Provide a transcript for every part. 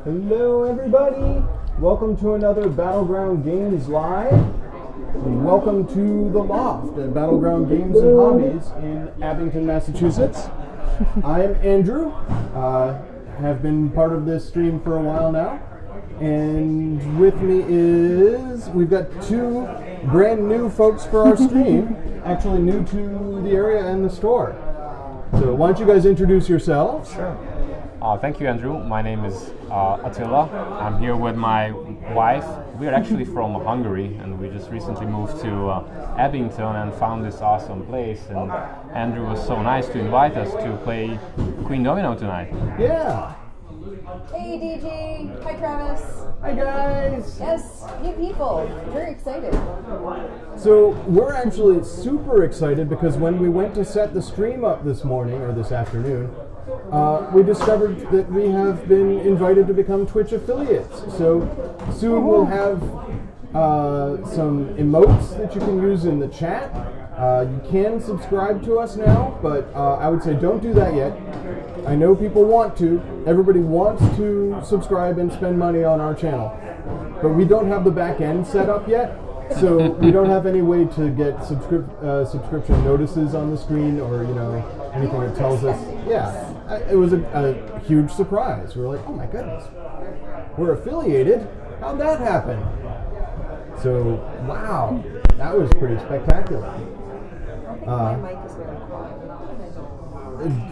Hello everybody! Welcome to another Battleground Games Live. And welcome to the Loft at Battleground Games and Hobbies in Abington, Massachusetts. I'm Andrew. Have been part of this stream for a while now. And with me we've got two brand new folks for our stream, actually new to the area and the store. So why don't you guys introduce yourselves? Sure. Thank you, Andrew. My name is Attila. I'm here with my wife. We're actually from Hungary, and we just recently moved to Abington and found this awesome place. And Andrew was so nice to invite us to play Queendomino tonight. Yeah. Hey DG, hi Travis. Hi guys. Yes, new people. Very excited. So we're actually super excited because when we went to set the stream up this morning or this afternoon, we discovered that we have been invited to become Twitch affiliates. So soon we'll have some emotes that you can use in the chat. You can subscribe to us now, but I would say don't do that yet. I know people want to. Everybody wants to subscribe and spend money on our channel. But we don't have the back end set up yet. So we don't have any way to get subscription notices on the screen or, anything that tells us. Yeah, it was a huge surprise. We were like, oh my goodness, we're affiliated? How'd that happen? So, wow, that was pretty spectacular. My mic is very quiet.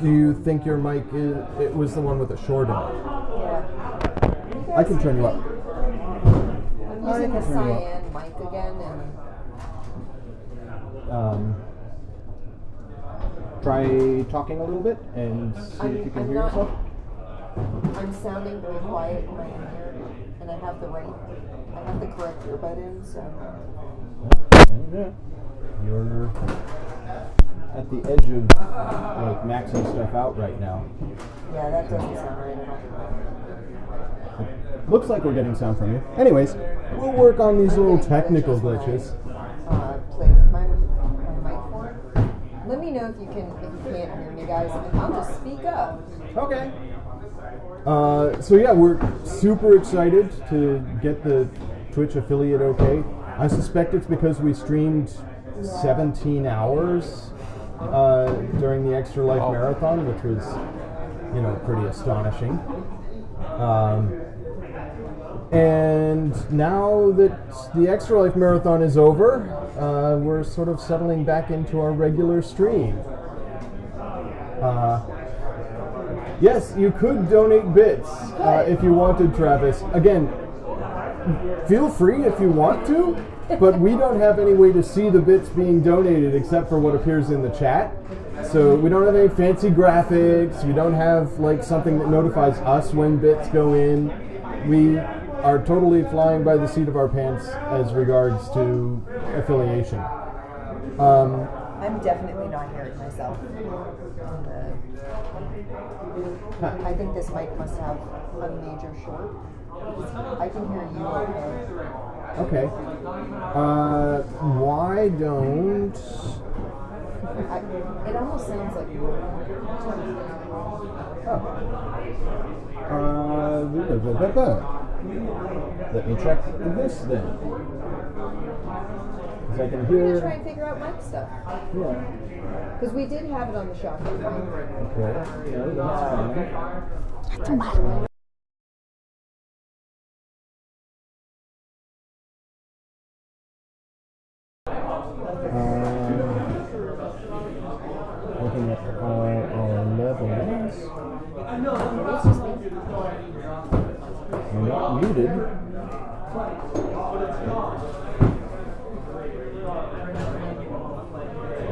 Do you think your mic it was the one with the short in it? Yeah. I can turn you up. I'm using the cyan mic again, and Try talking a little bit and see if you can hear yourself. I'm sounding very quiet in my ear, and I have the correct earbud in, so. Yeah. You're at the edge of maxing stuff out right now. Yeah, that doesn't sound right at all. Looks like we're getting sound from you. Anyways, we'll work on these little technical glitches. Play with my mic more. Let me know if you can't hear me, guys, and I'll just speak up. Okay. So yeah, we're super excited to get the Twitch affiliate okay. I suspect it's because we streamed 17 hours during the Extra Life Marathon, which was, pretty astonishing. And now that the Extra Life Marathon is over, we're sort of settling back into our regular stream. Yes, you could donate bits if you wanted, Travis. Again, feel free if you want to, but we don't have any way to see the bits being donated except for what appears in the chat. So we don't have any fancy graphics. We don't have something that notifies us when bits go in. We are totally flying by the seat of our pants as regards to affiliation. I'm definitely not hearing myself. I think this mic must have a major short. I can hear you okay. Okay. Why don't... it almost sounds like you. Let me check this then. Because I can hear... We're going to try and figure out mic stuff. Yeah. Because we did have it on the shotgun. Okay. No, that's fine. Looking at our levels. You're not muted.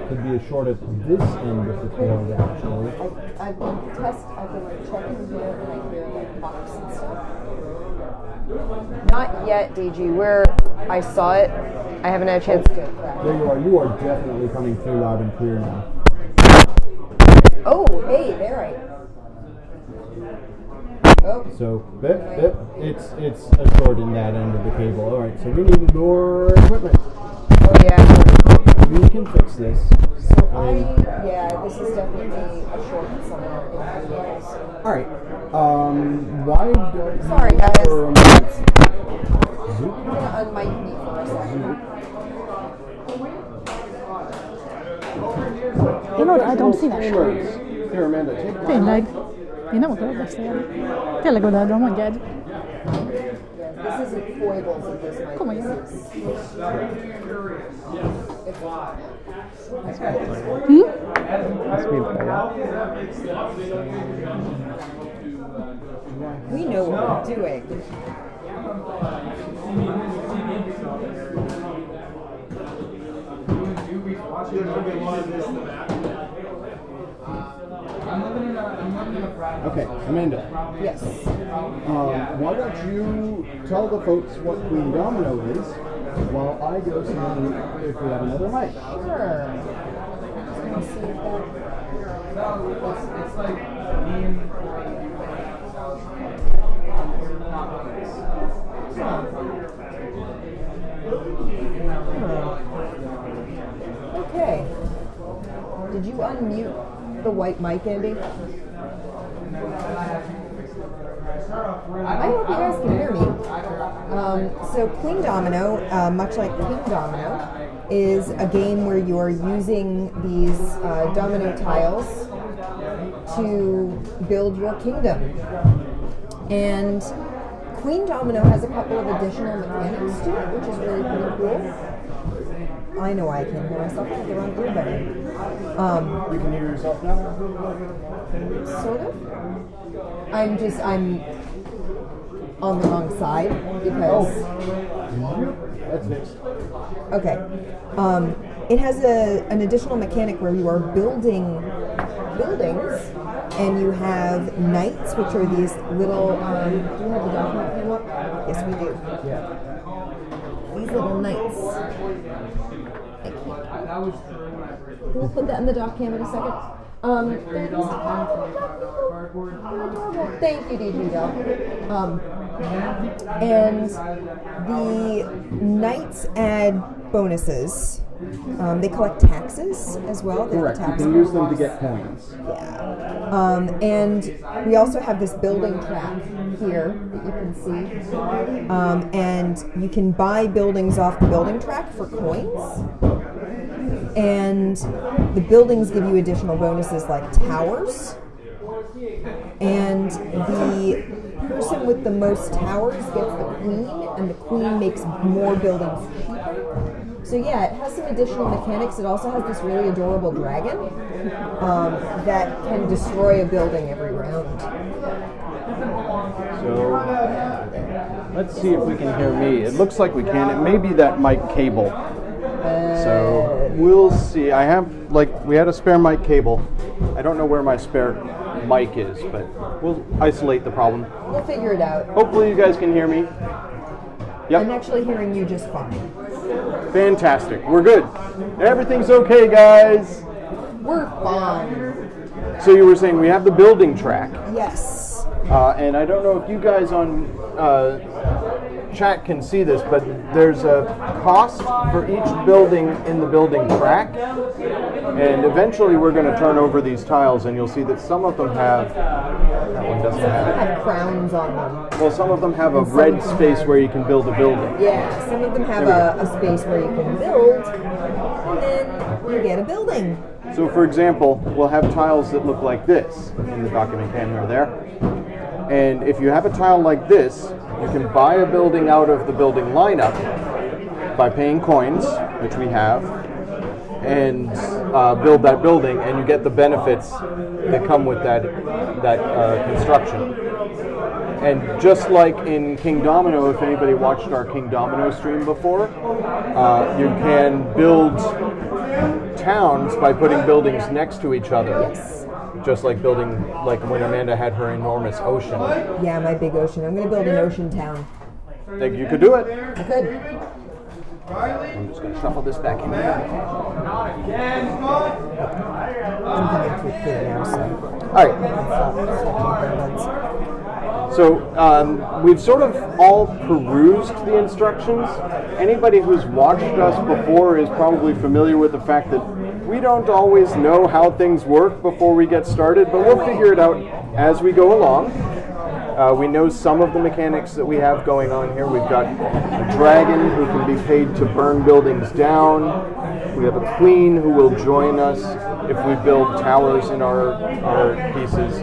Could be a short at this end of the field, actually. I've been checking here, and I hear pops and stuff. Not yet, DG. Where I saw it, I haven't had a chance to. There you are. You are definitely coming through loud and clear now. Oh, hey, there I am. Oh. So, it's a short in that end of the cable. All right, so we need more equipment. Oh yeah. We can fix this. Yeah, this is definitely a short somewhere in the years. All right. Why don't Sorry, you guys. for a moment- I'm gonna unmic me for a second. I don't see that. Here, Amanda, take one. Tényleg. Én nem akarok beszélni. Tényleg odaadom, mondjad. Yeah, this isn't foibles of this mic. Komolyan. We know what we're doing. Okay, Amanda. Yes. Why don't you tell the folks what Queendomino is while I go see if we have another mic. Sure. Let's see if Okay. Did you unmute the white mic, Andy? I hope you guys can hear me. So Queendomino, much like Kingdomino, is a game where you are using these domino tiles to build your kingdom. And Queendomino has a couple of additional mechanics to it, which is really pretty cool. I know I can hear myself. I have the wrong earbud in. You can hear yourself now? Sort of. I'm on the wrong side because. That's fixed. Okay. It has an additional mechanic where you are building buildings, and you have knights, which are these little. Do you have the document came up? Yes, we do. Yeah. These little knights. We'll put that in the doc cam in a second. They're adorable. Thank you, DJ Doc. And the knights add bonuses. They collect taxes as well. They Correct. You tax can use them to get coins. Yeah. And we also have this building track here that you can see. And you can buy buildings off the building track for coins. And the buildings give you additional bonuses like towers. And the person with the most towers gets the queen, and the queen makes more buildings cheaper. So yeah, it has some additional mechanics. It also has this really adorable dragon that can destroy a building every round. So let's see if we can hear me. It looks like we can. It may be that mic cable. So we'll see. We had a spare mic cable. I don't know where my spare mic is, but we'll isolate the problem. We'll figure it out. Hopefully you guys can hear me. Yep. I'm actually hearing you just fine. Fantastic. We're good. Everything's okay, guys. We're fine. So you were saying we have the building track. Yes. And I don't know if you guys on chat can see this, but there's a cost for each building in the building track. And eventually we're going to turn over these tiles, and you'll see that some of them have, that one doesn't They have it. have crowns on them. Well, some of them have a red space where you can build a building. Yeah, some of them have a space where you can build, and then you get a building. So for example, we'll have tiles that look like this in the document camera there. And if you have a tile like this, you can buy a building out of the building lineup by paying coins, which we have, and build that building, and you get the benefits that come with that construction. And just like in Kingdomino, if anybody watched our Kingdomino stream before, you can build towns by putting buildings next to each other. Yes. Just like building, like when Amanda had her enormous ocean. Yeah, my big ocean. I'm going to build an ocean town. Think you could do it. I could. I'm just going to shuffle this back in here. I'm coming through clear now, so. All right. So we've sort of all perused the instructions. Anybody who's watched us before is probably familiar with the fact that we don't always know how things work before we get started, but we'll figure it out as we go along. We know some of the mechanics that we have going on here. We've got a dragon who can be paid to burn buildings down. We have a queen who will join us if we build towers in our pieces.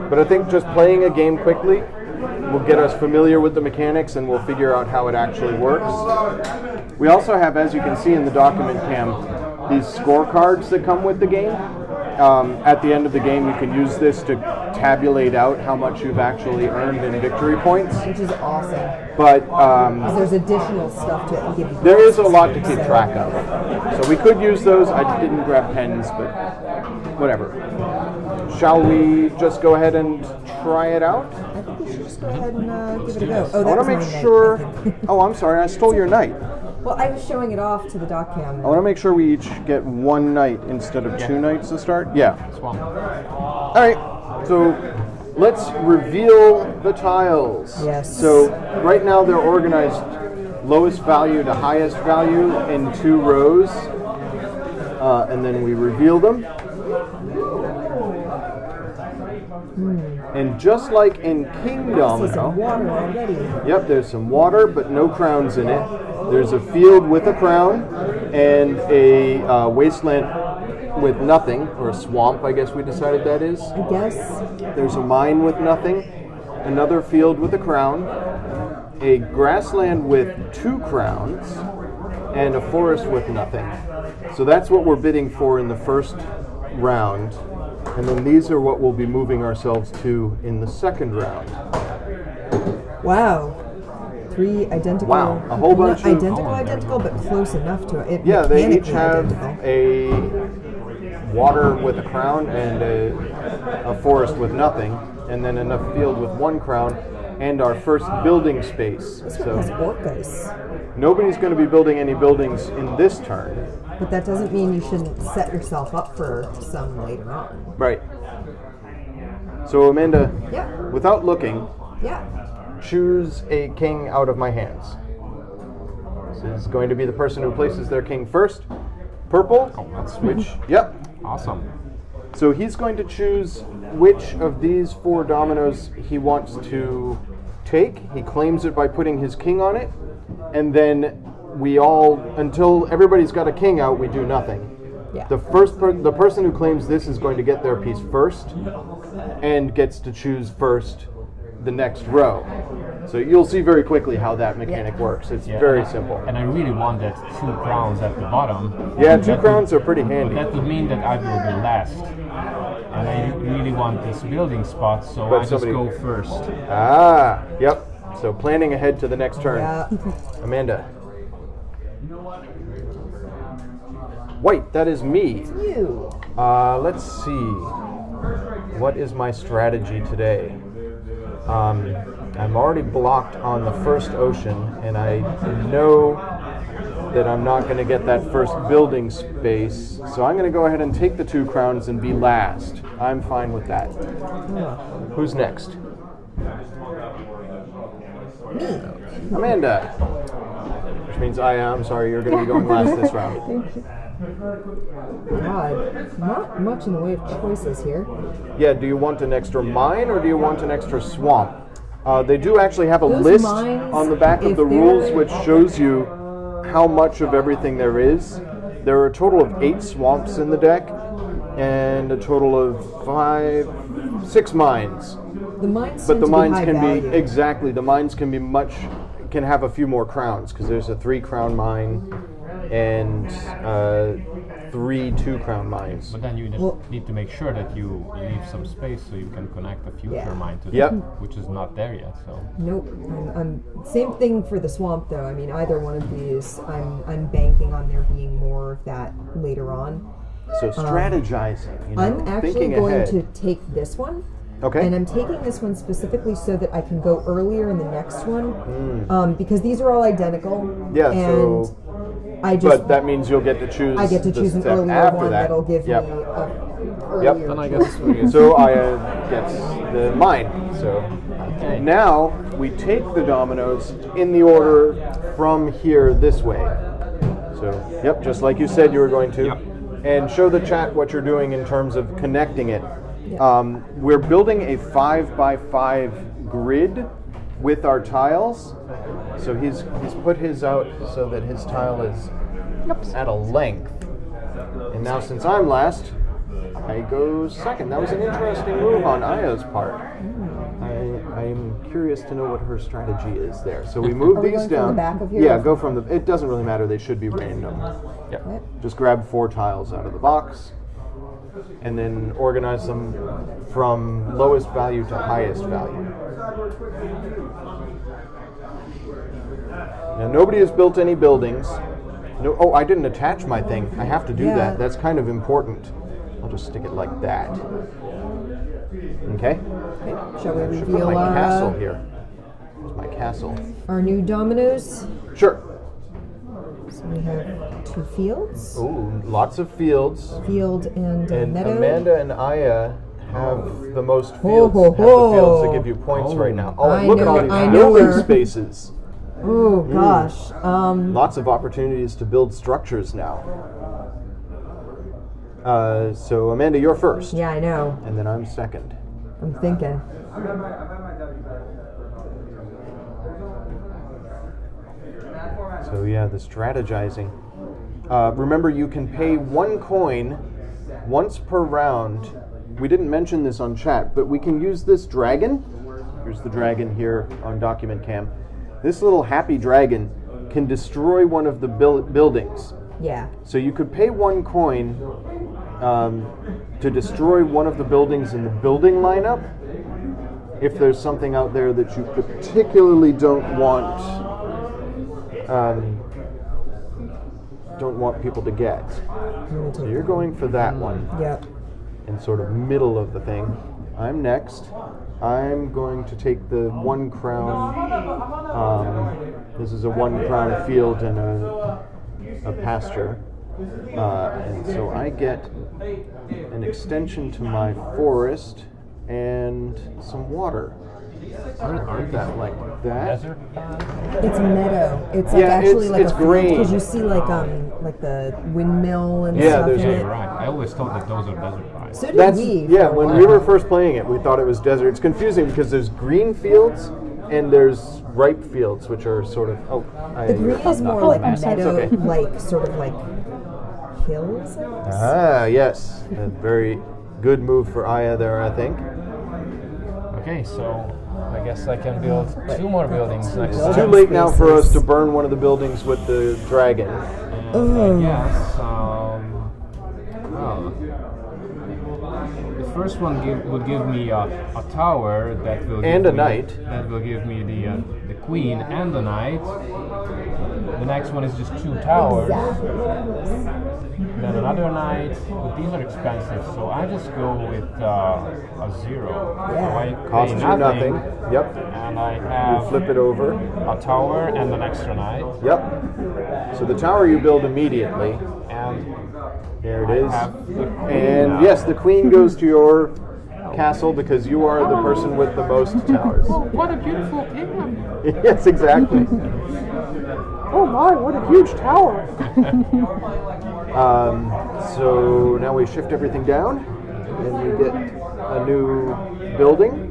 But I think just playing a game quickly will get us familiar with the mechanics and we'll figure out how it actually works. We also have, as you can see in the document cam, these scorecards that come with the game. At the end of the game, you can use this to tabulate out how much you've actually earned in victory points. Which is awesome. But 'Cause there's additional stuff to it and give you. there is a lot to keep track of. So we could use those. I didn't grab pens, but whatever. Shall we just go ahead and try it out? I think we should just go ahead and give it a go. I Oh, that want was to make my knight, sure. I think. Oh, I'm sorry. I stole your knight. Well, I was showing it off to the doc cam. I want to make sure we each get one knight instead of two knights to start. Yeah. Swamp. All right. So let's reveal the tiles. Yes. So right now they're organized lowest value to highest value in 2 rows, and then we reveal them. And just like in I see some Queendomino, water already. yep, there's some water, but no crowns in it. There's a field with a crown and a wasteland with nothing, or a swamp, I guess we decided that is. I guess. There's a mine with nothing, another field with a crown, a grassland with 2 crowns, and a forest with nothing. So that's what we're bidding for in the first round. And then these are what we'll be moving ourselves to in the second round. Wow. 3 identical. Wow, a whole bunch not of- identical, but close enough to it. Yeah, they each mechanically have identical. a water with a crown and a forest with nothing, and then enough field with 1 crown, and our first building space. This one has So orcas. nobody's going to be building any buildings in this turn. But that doesn't mean you shouldn't set yourself up for some later on. Right. So Amanda, Yeah. without looking, Yeah. choose a king out of my hands. This is going to be the person who places their king first. Purple, Oh, that's sweet. which, yep. Awesome. So he's going to choose which of these 4 dominoes he wants to take. He claims it by putting his king on it, and then we all, until everybody's got a king out, we do nothing. Yeah. The person who claims this is going to get their piece first, and gets to choose first the next row. So you'll see very quickly how that mechanic works. It's Yeah, very and I- simple. And I really want that 2 crowns at the bottom. Yeah, 2 That crowns would- are pretty handy. That would mean that I will be last. And I really want this building spot, so But I just somebody- go first. Ah, yep. So planning ahead to the next turn. Yeah. Amanda. White, that is me. You. Let's see. What is my strategy today? I'm already blocked on the first ocean, and I know that I'm not going to get that first building space, so I'm going to go ahead and take the 2 crowns and be last. I'm fine with that. Who's next? Me. Amanda. Which means I'm sorry, you're going to be going last this round. Thank you. God, not much in the way of choices here. Yeah, do you want an extra mine or do you want an extra swamp? They do actually have a Those list mines, on the back of if the rules they're- which shows you how much of everything there is. There are a total of 8 swamps in the deck and a total of 6 mines. The mines But tend the to mines be high can value. be, exactly, the mines can be can have a few more crowns because there's a 3 crown mine and 3 2-crown mines. But then you just Well- need to make sure that you leave some space so you can connect a future Yeah. mine to Yep. them, which is not there yet. So Nope. Same thing for the swamp, though. I mean, either one of these, I'm banking on there being more of that later on. So strategizing, I'm actually thinking going ahead. to take this one. Okay. And I'm taking this one specifically so that I can go earlier in the next one, because these are all identical. Yeah, and so- I just But that means you'll get to choose. I get to the choose an step earlier after one that. that'll give Yep. me a Yep. earlier then I choice. guess So I gets the mine. So okay. now we take the dominoes in the order from here this way. So yep, just like you said you were going to. Yep. and show the chat what you're doing in terms of connecting it. Yeah. We're building a 5x5 grid with our tiles. So he's put his out so that his tile is at a length. And now since I'm last, I go second. That was an interesting move on Aya's part. I'm curious to know what her strategy is there. So we move Are we these going from down. the back of here? Yeah, go from the. It doesn't really matter. They should be random. Yeah. Okay. Just grab 4 tiles out of the box, and then organize them from lowest value to highest value. Now nobody has built any buildings. No. Oh, I didn't attach my thing. I have to do Yeah. that. That's kind of important. I'll just stick it like that. Okay. Okay. Shall we I should put reveal my castle our here. Here's my castle. new dominoes? Sure. So we have 2 fields, Ooh, lots of fields. field and, And meadow. Amanda and Aya have the most Ho, fields. ho, Have the ho. fields that give you points right now. Oh, I look at know- all these I know building her. spaces. Oh gosh. Lots of opportunities to build structures now. So Amanda, you're first. Yeah, I know. And then I'm second. I'm thinking. So yeah, the strategizing. Remember, you can pay 1 coin once per round. We didn't mention this on chat, but we can use this dragon. Here's the dragon here on document cam. This little happy dragon can destroy one of the buildings. Yeah. So you could pay 1 coin to destroy one of the buildings in the building lineup if there's something out there that you particularly don't want people to get. So you're going for that one Yep. in sort of middle of the thing. I'm next. I'm going to take the 1 crown. This is a 1 crown field and a pasture. And so I get an extension to my forest and some water. Aren't that like that? Desert? It's meadow. It's like Yeah, actually it's like a green. because you see like the windmill and Yeah, stuff there's in a- it. You're right. I always thought that those are desert vibes. So did That's we. yeah. for a When while. we were first playing it, we thought it was desert. It's confusing because there's green fields and there's ripe fields, which are sort of The green is more like meadow, okay. like sort of like hills. I guess. Ah, yes, a very good move for Aya there, I think. Okay, so I guess I can build 2 more buildings next It's time. too late now for us spaces. to burn one of the buildings with the dragon. I guess. Well, the first one would give me a tower that will And give a me, knight. That will give me the queen and the knight. The next one is just 2 towers. Then another knight. But these are expensive, so I just go with a 0. So I Costs pay you nothing. Yep. And I You have flip it over. a tower and an extra knight. Yep. So the tower you build immediately. And There it is. have the queen And now. yes, the queen goes to your castle because you are the person with the most towers. What a beautiful kingdom! Yes, exactly. Oh my, what a huge tower! So now we shift everything down and we get a new building.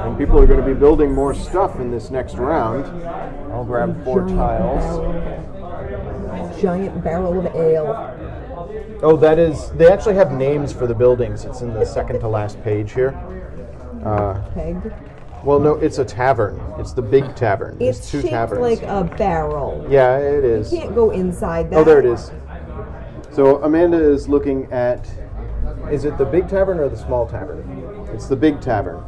And people are going to be building more stuff in this next round. I'll grab 4 tiles. Giant barrel of ale. Oh, that is, they actually have names for the buildings. It's in the second to last page here. Peg. Well, no, it's a tavern. It's the big tavern. There's It's 2 shaped taverns. like a barrel. Yeah, it is. You can't go inside that. Oh, there it is. So Amanda is looking at, is it the big tavern or the small tavern? It's the big tavern,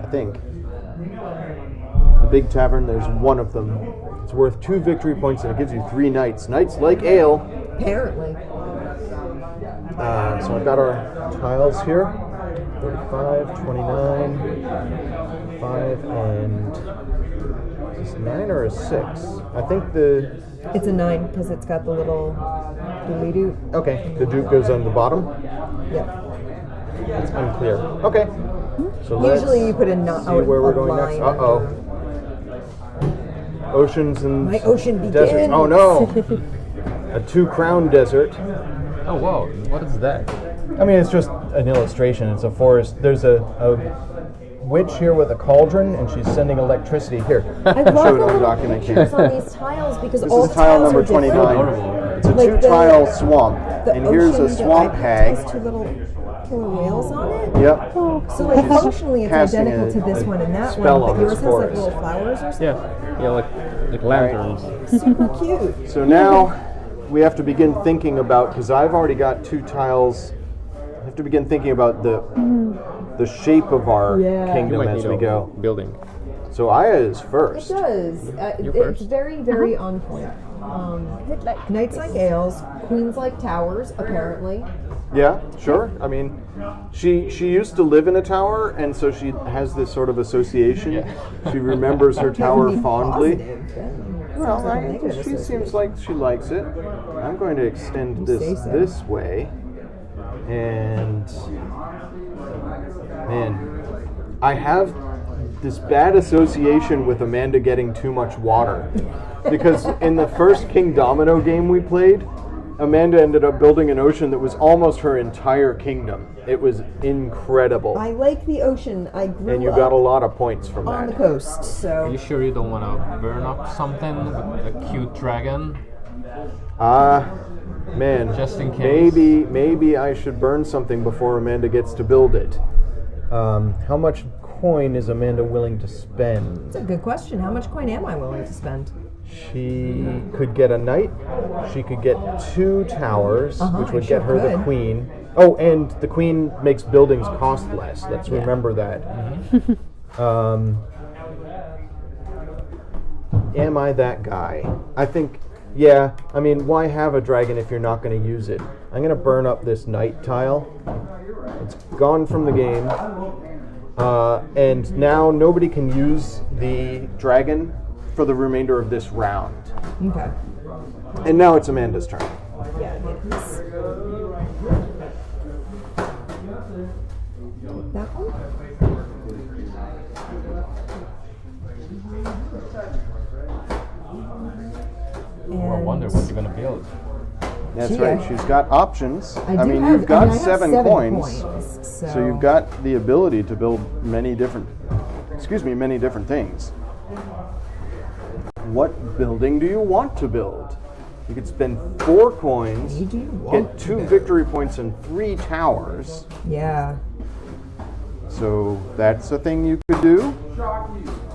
I think. The big tavern, there's 1 of them. It's worth 2 victory points and it gives you 3 knights. Knights like ale. Apparently. So I've got our tiles here. 35, 29, 5, and is this 9 or a 6? I think It's a 9 because it's got the little doobly-doo. okay, the duke goes on the bottom. Yep. It's unclear. Okay. So let's Usually you put a see where we're going next. line Uh-oh. Oceans and My ocean deserts. begins. Oh no! A 2-crown desert. Oh wow, what is that? I mean, it's just an illustration. It's a forest. There's a witch here with a cauldron, and she's sending electricity here. I love Show it the on little document pictures here. on these tiles because This all is the tile tiles number are different. 29. It's a Like the- 2-tile swamp, The and here's a ocean swamp that hag. has 2 little killer whales on it. Yep. So like functionally it's casting identical to a- this a one and that spell one, on but yours this has like forest. little flowers or something. Yeah, like lanterns. Super cute. So now we have to begin thinking about, because I've already got 2 tiles, I have to begin thinking about the shape of our Yeah. kingdom as we go. Building. So Aya is It first. does. You It's first. very, very on point. Knights like ales, queens like towers, apparently. Yeah, sure. I mean, she used to live in a tower, and so she has this sort of association. Yeah. She remembers her tower Be fondly. positive, then. Well, Sounds like a right. negative She association. seems like she likes it. I'm going to extend You this say so. this way, and man, I have this bad association with Amanda getting too much water, because in the first Queendomino game we played, Amanda ended up building an ocean that was almost her entire kingdom. It was incredible, I like the ocean. I grew and you up got a lot of points from on the that. coast, Are so you sure you don't want to burn up something with a cute dragon? Man, Just in case. Maybe I should burn something before Amanda gets to build it. How much coin is Amanda willing to spend? it's a good question. How much coin am I willing to spend? She could get a knight. She could get 2 towers, which would sure get her the could. queen. Oh, and the queen makes buildings cost less. Let's remember that. Am I that guy? I think, yeah. I mean, why have a dragon if you're not going to use it? I'm going to burn up this knight tile. It's gone from the game. And now nobody can use the dragon for the remainder of this round. Okay. And now it's Amanda's turn. Yeah, it is. That one? I wonder what you're gonna build. That's Gee, right. I- She's got options. I mean, have- you've got I have 7 coins, so so you've got the ability to build many different things. What building do you want to build? You could spend 4 coins, You do want get to 2 build. victory points and 3 towers. Yeah. So that's a thing you could do.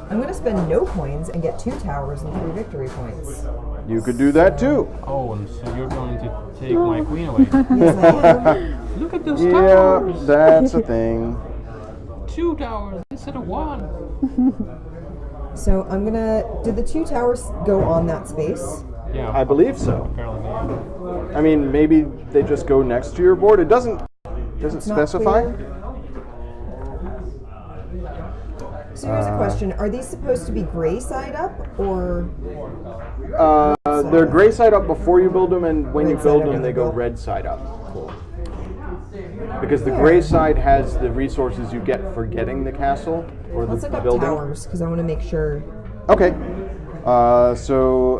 I'm going to spend no coins and get 2 towers and 3 victory points. You could do that too. Oh, and so you're going to take my queen away. Yes, I am. Look at those Yeah, towers! that's a thing. 2 towers instead of 1. So I'm going to... Did the 2 towers go on that space? Yeah, I believe so. apparently. Yeah. I mean, maybe they just go next to your board. It doesn't Not specify. clear. So here's a question. Are these supposed to be gray side up or... They're gray side up before you build them, and when you Red side build up them, when they you go build. red side up. Because the gray side has the resources you get for getting the castle or Let's the look up building. towers because I want to make sure... Okay. So,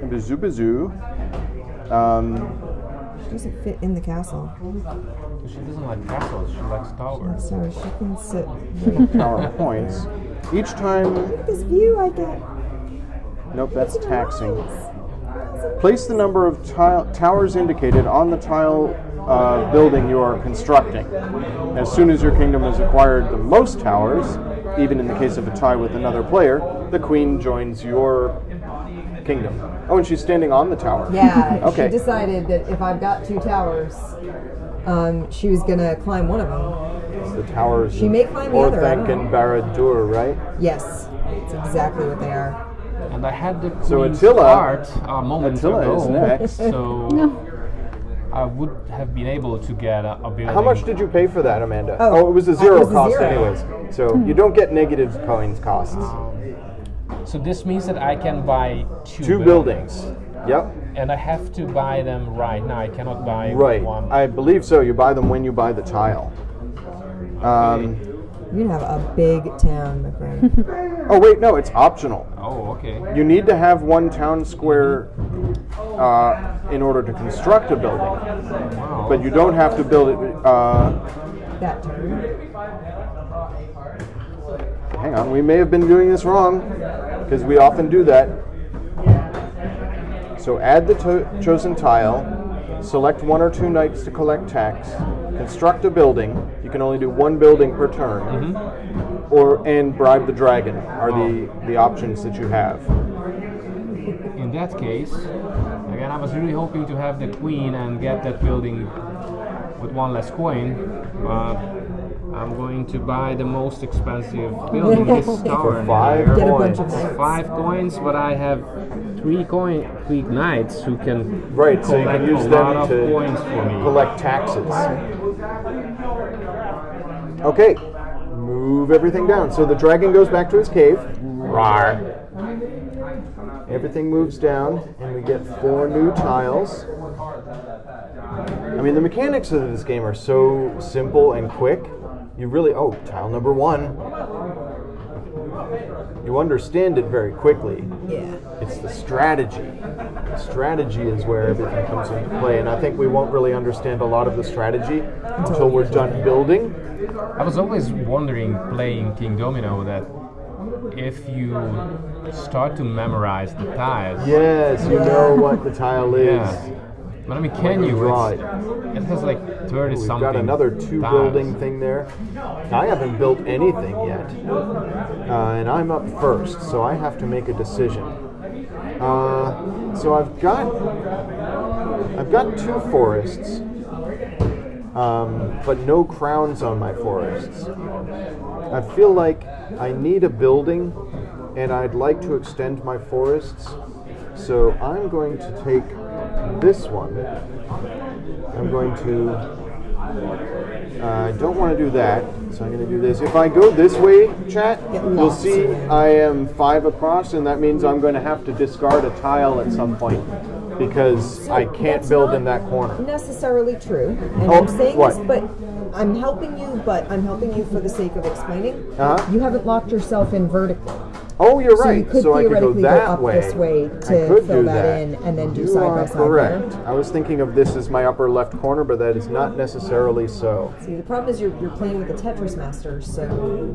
bazoo bazoo. She doesn't fit in the castle. She doesn't like castles, she likes towers. So she can sit right... Power points. Each time. Look at this view I get. Nope, that's It's taxing. nice. Place the number of towers indicated on the tile building you are constructing. As soon as your kingdom has acquired the most towers, even in the case of a tie with another player, the queen joins your kingdom. Oh, and she's standing on the tower. Yeah, Okay. she decided that if I've got 2 towers, she was going to climb one of them. The towers. She may climb the other, I don't Orthanc know. and Barad-dûr, right? Yes, that's exactly what they are. And I had the So queen's Attilla- card a moment Attila ago. is next. So I would have been able to get a building. How much did you pay for that, Amanda? Oh, it was a it zero was a cost zero. anyways. So you don't get negative coins costs. So this means that I can buy 2 buildings. Yep. And I have to buy them right now. I cannot buy Right. one. I believe so. You buy them when you buy the tile. You're gonna have a big town, my friend. Oh wait, no, it's optional. Oh, okay. You need to have one town square in order to construct a building, Wow. but you don't have to build it. That turn. Hang on, we may have been doing this wrong because we often do that. So add the chosen tile, select 1 or 2 knights to collect tax, construct a building. You can only do 1 building per turn, and bribe the dragon are the options that you have. In that case, again, I was really hoping to have the queen and get that building with 1 less coin. I'm going to buy the most expensive building, this tower. five Get a coins. bunch of knights. 5 coins, but I have 3 knights who can Right, so you can collect use a them lot of to coins for me. collect taxes. Okay, move everything down. So the dragon goes back to his cave. Rawr. Everything moves down, and we get 4 new tiles. I mean, the mechanics of this game are so simple and quick. You really, tile number 1. You understand it very quickly. Yeah. It's the strategy. Strategy is where everything comes into play, and I think we won't really understand a lot of the strategy until we're done building. I was always wondering, playing Queendomino, that if you start to memorize the tiles, Yes, you know what the tile is. yeah. But I mean, can you? draw It has like 30 We've something. got another 2 tiles. building thing there. I haven't built anything yet, and I'm up first, so I have to make a decision. So I've got 2 forests, but no crowns on my forests. I feel like I need a building, and I'd like to extend my forests. So I'm going to take this one. I'm going to. I don't want to do that, so I'm going to do this. If I go this way, chat, you'll see I am 5 across, and that means I'm going to have to discard a tile at some point because I can't That's build not in that corner. Necessarily true. And Oh, I'm saying what? this, but I'm helping you, for the sake of explaining. Uh-huh. You haven't locked yourself in vertically. Oh, you're So right. you could So I could go theoretically go that up way. this way I to could fill do that in and then do You side by are side correct. there. I was thinking of this as my upper left corner, but that is not necessarily so. See, the problem is you're playing with the Tetris Masters, so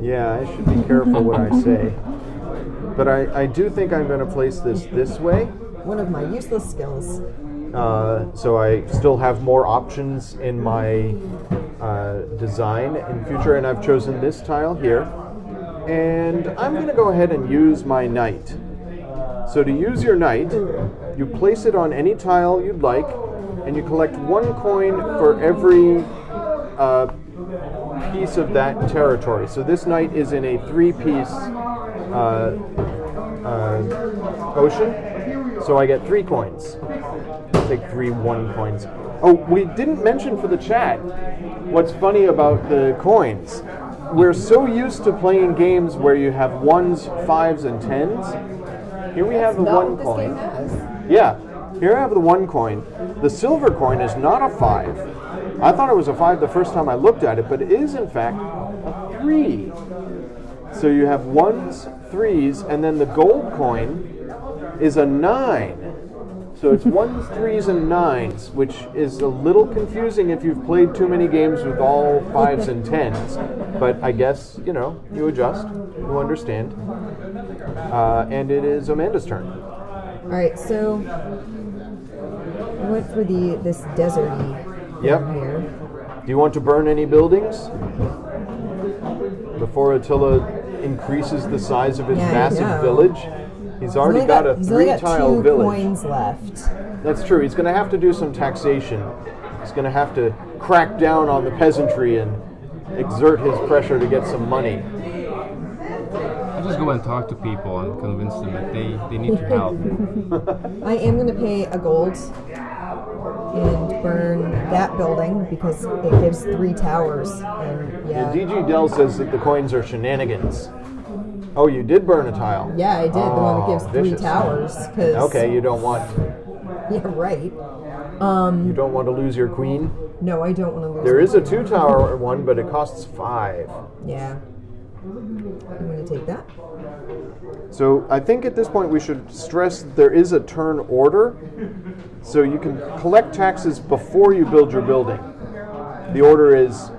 Yeah, I should be careful what I say. But I do think I'm going to place this way. one of my useless skills. So I still have more options in my design in future, and I've chosen this tile here. And I'm going to go ahead and use my knight. So to use your knight, you place it on any tile you'd like, and you collect 1 coin for every piece of that territory. So this knight is in a 3-piece ocean, so I get 3 coins. Take 3 1 coins. Oh, we didn't mention for the chat what's funny about the coins. We're so used to playing games where you have 1s, 5s, and 10s. Here we have the Not 1 what this coin. game has. Yeah, here I have the 1 coin. The silver coin is not a 5. I thought it was a 5 the first time I looked at it, but it is in fact a 3. So you have 1s, 3s, and then the gold coin is a 9. So it's 1s, 3s, and 9s, which is a little confusing if you've played too many games with all 5s and 10s. But I guess, you adjust, you understand. And it is Amanda's turn. All right, so I went for this deserty Yep. here. Do you want to burn any buildings before Attila increases the size of his Yeah, I massive know. village? He's already got a He's only got 3-tile 2 village. coins left. That's true. He's going to have to do some taxation. He's going to have to crack down on the peasantry and exert his pressure to get some money. I just go and talk to people and convince them that they need to help. I am going to pay a gold and burn that building because it gives 3 towers. And Yeah, DG Dell says that the coins are shenanigans. Oh, you did burn a tile. Yeah, I did. The one that Oh, gives 3 vicious. towers. 'Cause- Okay, you don't want Yeah, right. you don't want to lose your queen. No, I don't want to lose. There my is a queen. 2-tower one, but it costs 5. Yeah. I'm going to take that. So I think at this point we should stress that there is a turn order, so you can collect taxes before you build your building. The order is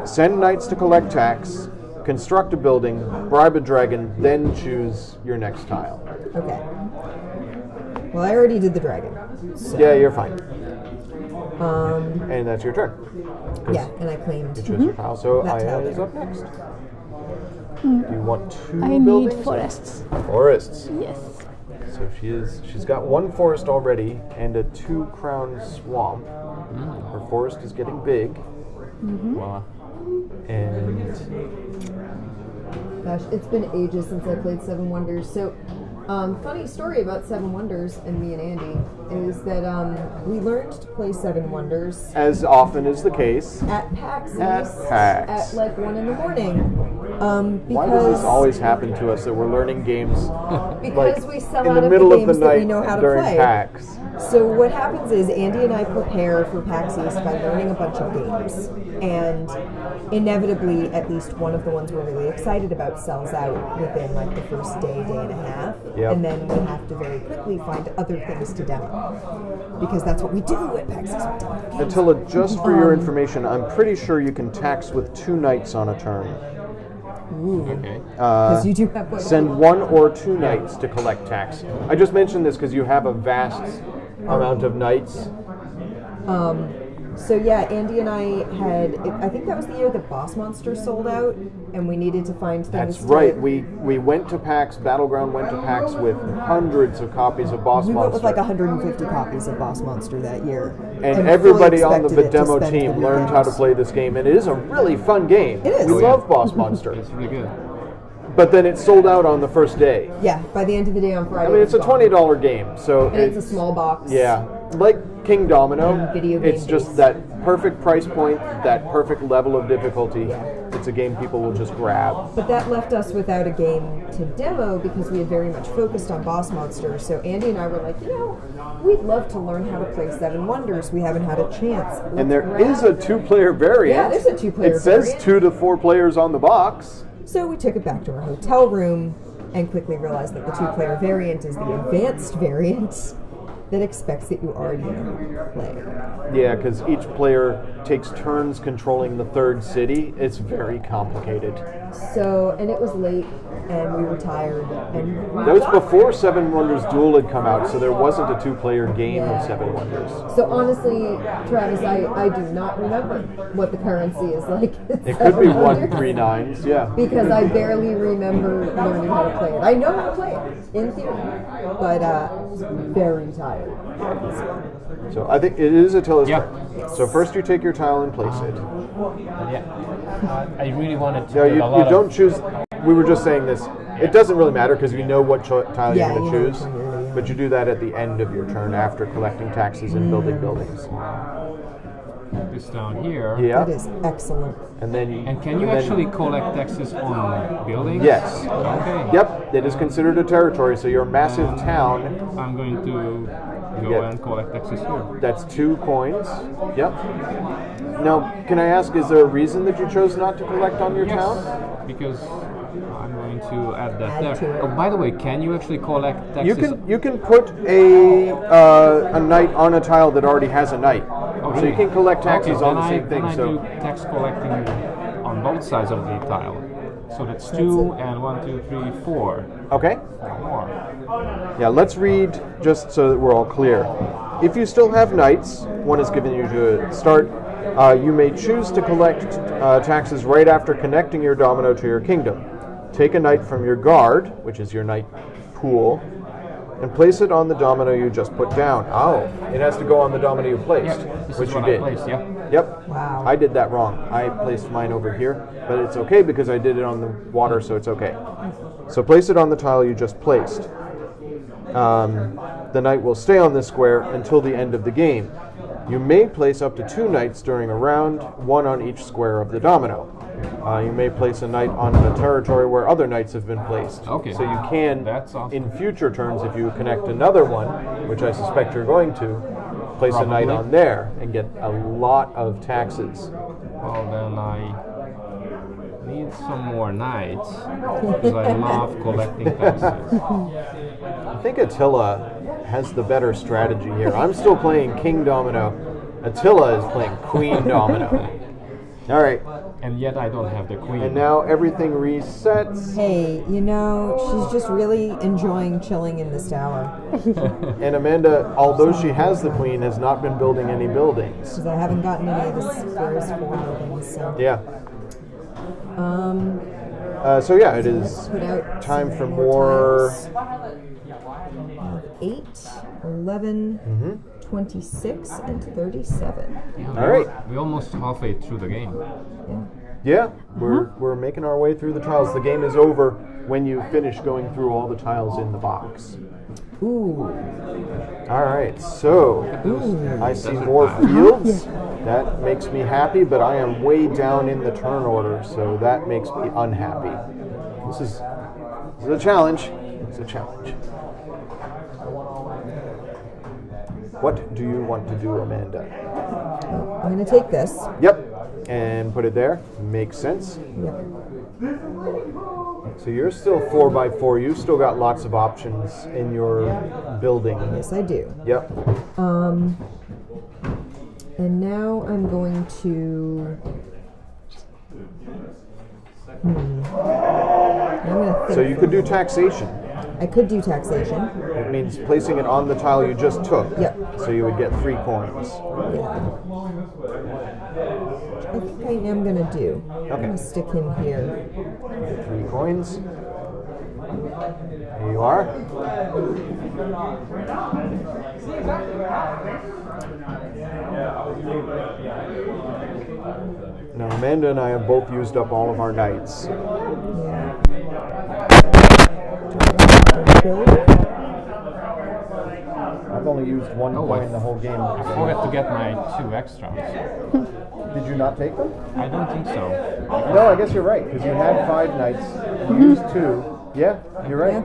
send knights to collect tax, construct a building, bribe a dragon, then choose your next tile. Okay. Well, I already did the dragon. So, Yeah, you're fine. And that's your turn. yeah, and I claimed. You choose your tile, so That tile Aya is there. up next. Do you want two I need buildings? forests. Forests. Yes. So she's got one forest already and a 2-crown swamp. Her forest is getting big. Well, And Gosh, it's been ages since I played Seven Wonders. So, funny story about Seven Wonders and me and Andy is that we learned to play Seven Wonders as often is the case, at PAX East At PAX. at like 1 in the morning. why does this always happen to us that we're learning games Because like we sell in out the of middle the of the games that we night know how to during play. PAX? So what happens is Andy and I prepare for PAX East by learning a bunch of games, and inevitably at least one of the ones we're really excited about sells out within like the first day and a half, Yep. and then we have to very quickly find other things to demo because that's what we do at PAX East. We demo games. Attila, just for your information, I'm pretty sure you can tax with 2 knights on a turn. okay. Because you do have quite a Send 1 or 2 knights to collect tax. I just mentioned this because you have a vast amount of knights. So yeah, Andy and I I think that was the year that Boss Monster sold out, and we needed to find things. That's right. We went to PAX, Battleground went to PAX with hundreds of copies of Boss We went with Monster. like 150 copies of Boss Monster that year. And fully everybody on the expected it to demo spend team the learned how to weekends. play this game, and it is a really fun game. It is. We Oh, yeah. love Boss Monster. It's really good. But then it sold out on the first day. Yeah, by the end of the day on Friday. I mean, it's a was gone. $20 game, so And it's a small box. Yeah, like Kingdomino, Video game it's just based. that perfect price point, that perfect level of difficulty. Yeah. It's a game people will just grab. But that left us without a game to demo because we had very much focused on Boss Monster. So Andy and I were like, we'd love to learn how to play Seven Wonders. We haven't had a chance. And there Let's is a grab- 2-player variant. Yeah, there's a 2-player It says variant. 2 to 4 players on the box. So we took it back to our hotel room and quickly realized that the 2-player variant is the advanced variant that expects that you already know how to play. Yeah, because each player takes turns controlling the 3rd city. It's very complicated. So, and it was late, and we were tired, and That was before Seven Wonders Duel had come out, so there wasn't a 2-player game of Seven Wonders. So honestly, Travis, I do not remember what the currency is like. It could be 139s, yeah. Because I barely remember learning how to play it. I know how to play it, in theory, but very tired. So I think it is Attila's Yeah. turn. So first you take your tile and place it. Yeah. I really wanted to No, build you a lot don't of... choose. We were just saying this. It doesn't really matter because we know what tile Yeah, you're going you to know choose, which one you're gonna but you do that at the end of your turn after collecting taxes and building buildings. this down here. Yeah, That is excellent. and then And can you then- actually collect taxes on buildings? Yes. Okay. Yep, it is considered a territory. So your massive town. I'm going to go Yeah. and collect taxes here. That's 2 coins. Yep. Now, can I ask, is there a reason that you chose not to collect on your town? Because I'm going to add that Add there. to it. Oh, by the way, can you actually collect taxes? You can put a knight on a tile that already has a knight. Oh, So you really? can collect taxes Okay, on then the same thing. Then I So do tax collecting on both sides of the tile. So that's 2 and 1, 2, 3, 4. okay. 4 more. Yeah, let's read just so that we're all clear. If you still have knights, one is given you to start. You may choose to collect taxes right after connecting your domino to your kingdom. Take a knight from your guard, which is your knight pool, and place it on the domino you just put down. Oh, it has to go on the domino you placed, Yeah, this which is you what I did. placed, yeah. Yep. Wow. I did that wrong. I placed mine over here, but it's okay because I did it on the water, so it's okay. So place it on the tile you just placed. The knight will stay on this square until the end of the game. You may place up to 2 knights during a round, 1 on each square of the domino. You may place a knight on the territory where other knights have been placed. Okay. So you can, That's awesome. in future turns, if you connect another one, which I suspect you're going to, place a knight Probably. on there and get a lot of taxes. Well, then I need some more knights because I love collecting pieces. I think Attila has the better strategy here. I'm still playing Queendomino. Attila is playing Queendomino. All right. And yet I don't have the queen. And now everything resets. Hey, you know, she's just really enjoying chilling in this tower. And Amanda, although she has the queen, has not been building any buildings. Because I haven't gotten any of the first 4 buildings. So. Yeah. So yeah, it is Put out time some for more. tiles. 8, 11, 26, and 37. All right. We're almost halfway through the game. Yeah, we're making our way through the tiles. The game is over when you finish going through all the tiles in the box. Ooh. All right, so I see more fields. That makes me happy, but I am way down in the turn order, so that makes me unhappy. This is a challenge. It's a challenge. What do you want to do, Amanda? I'm going to take this. Yep, and put it there. Makes sense. Yep. So you're still 4x4. You've still got lots of options in your building. Yes, I do. Yep. And now I'm going to. I'm going to think. So you could do taxation. I could do taxation. It means placing it on the tile you just took. Yep. So you would get 3 coins. Yeah. I think I am going to do. I'm going to stick him here. 3 coins. Here you are. Now Amanda and I have both used up all of our knights. Yeah. I've only used 1 Oh, coin the whole game. I forgot to get my 2 extras. Did you not take them? I don't think so. No, I guess you're right, because you had 5 knights, you used 2. Yeah, you're right.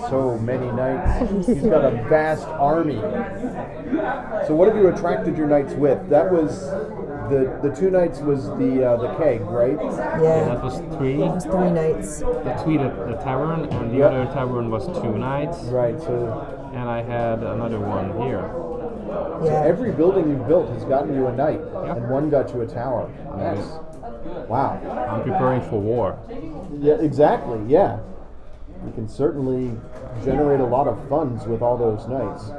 So many knights. He's got a vast army. So what have you attracted your knights with? That was the 2 knights was the keg, right? Yeah. That was 3. There's 3 knights. The 3 the tavern, and the Yep. other tavern was 2 knights. Right. So And I had another one here. Yeah. every building you've built has gotten you a knight, Yep. and 1 got you a tower. That's wow. I'm preparing for war. Yeah, exactly. Yeah, you can certainly generate a lot of funds with all those knights.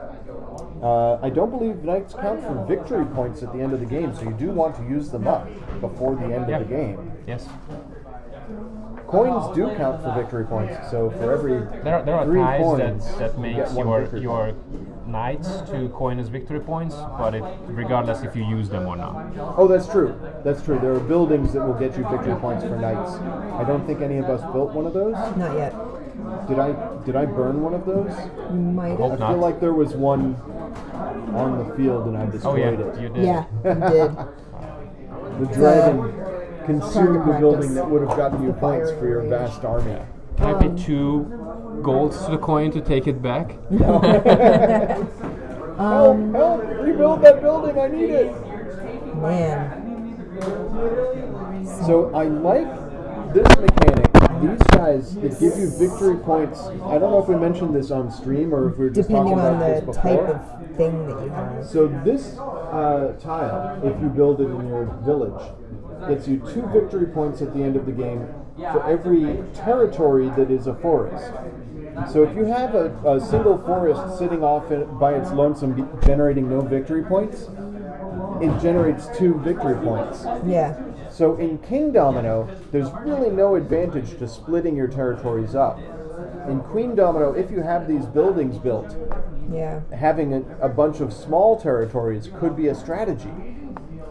I don't believe knights count for victory points at the end of the game, so you do want to use them up before the end Yep. of the game. Yes. Coins do count for victory points, so for every There are 3 ties coins, that you makes get 1 victory your point. knights to coin as victory points, but it regardless if you use them or not. Oh, that's true. That's true. There are buildings that will get you victory points for knights. I don't think any of us built one of those. Not yet. Did I burn one of those? Might Hope have. I feel not. like there was one on the field and I Oh destroyed yeah, it. you did. Yeah, you did. The dragon consumed the practice. building that would have gotten you The fire points for your rage. vast army. Can I pay 2 golds to the coin to take it back? Help! Rebuild that building! I need it! Man. So I like this mechanic. These guys that give you victory points. I don't know if we mentioned this on stream or if we were just Depending talking on about this the before. type of thing that you have. So this tile, if you build it in your village, gets you 2 victory points at the end of the game for every territory that is a forest. So if you have a single forest sitting off by its lonesome generating no victory points, it generates 2 victory points. Yeah. So in Queendomino, there's really no advantage to splitting your territories up. In Queendomino, if you have these buildings built, Yeah. having a bunch of small territories could be a strategy.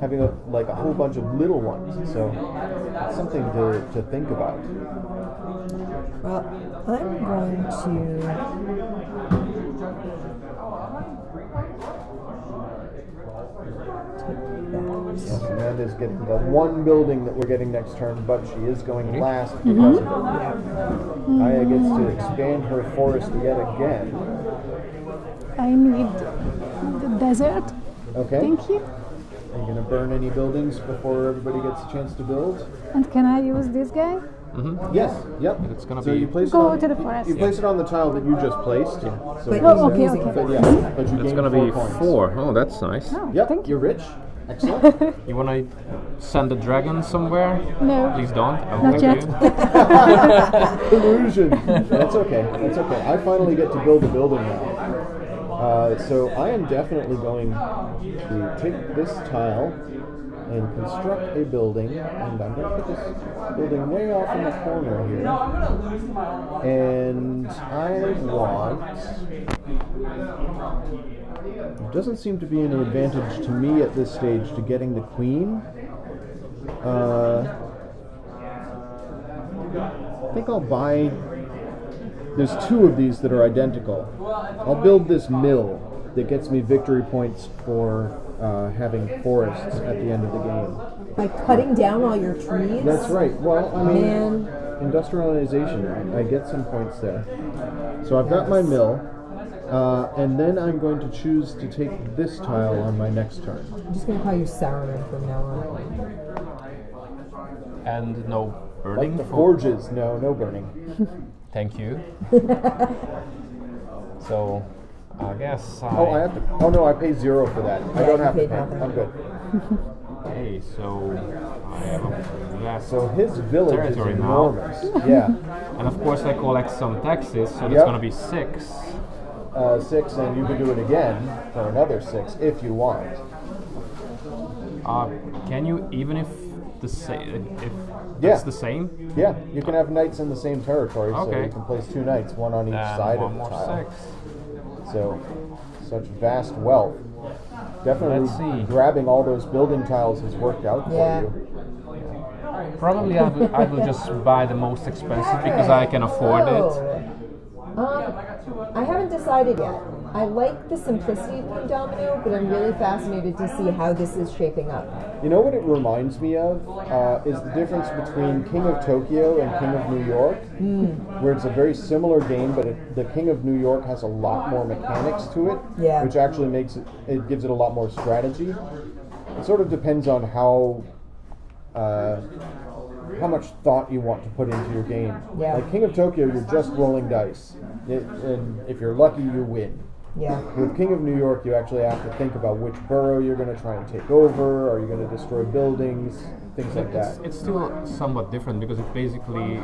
Having a whole bunch of little ones. So it's something to think about. Well, I'm going to. Yes, Amanda's getting the 1 building that we're getting next turn, but she is going last because of it. Aya gets to expand her forest yet again. I need the desert. Okay. Thank you. Are you going to burn any buildings before everybody gets a chance to build? And can I use this guy? Yes. Yep. It's gonna so be- you place Go it on, to the forest. You place it on the tile that you just placed. So But Oh, okay, using okay. But forest. yeah, but you It's gain gonna 4 be coins. 4. Oh, that's nice. Oh, Yep. thank you. You're rich. Excellent. You wanna send a dragon somewhere? No. Please don't. Oh, Not thank yet. you. Illusion. That's okay. That's okay. I finally get to build a building now. So I am definitely going to take this tile and construct a building, and I'm going to put this building way off in the corner here. And I want... There doesn't seem to be any advantage to me at this stage to getting the queen. I think I'll buy... There's 2 of these that are identical. I'll build this mill that gets me victory points for having forests at the end of the game. By cutting down all your trees? That's right. Well, I mean, Man. industrialization, I get some points there. So I've got my mill, and then I'm going to choose to take this tile on my next turn. I'm just going to call you Saruman from now on. And no burning. Like the forges. No burning. Thank you. So, I guess I... Oh, I have to. Oh no, I pay 0 for that. I don't you have to paid pay. nothing. I'm good. Okay, so I have a vast So his village is territory now. enormous. Yeah. And of course I collect some taxes, so that's Yep. gonna be 6. 6, and you can do it again for another 6 if you want. Can you, even if the same, if Yeah. that's the same, Yeah, you can have knights in the same territory, so Okay. you can place 2 knights, one on each then side of one the more tile. 6. So, such vast wealth. Definitely Let's see. grabbing all those building tiles has worked out Yeah. for you. Probably I will just buy the most expensive because I can afford it. I haven't decided yet. I like the simplicity of Queendomino, but I'm really fascinated to see how this is shaping up. You know what it reminds me of is the difference between King of Tokyo and King of New York, where it's a very similar game, but the King of New York has a lot more mechanics to it, Yeah. which actually it gives it a lot more strategy. It sort of depends on how much thought you want to put into your game. Yeah. Like King of Tokyo, you're just rolling dice, and if you're lucky, you win. Yeah. With King of New York, you actually have to think about which borough you're going to try and take over. Are you going to destroy buildings? Things like that. It's still somewhat different because it basically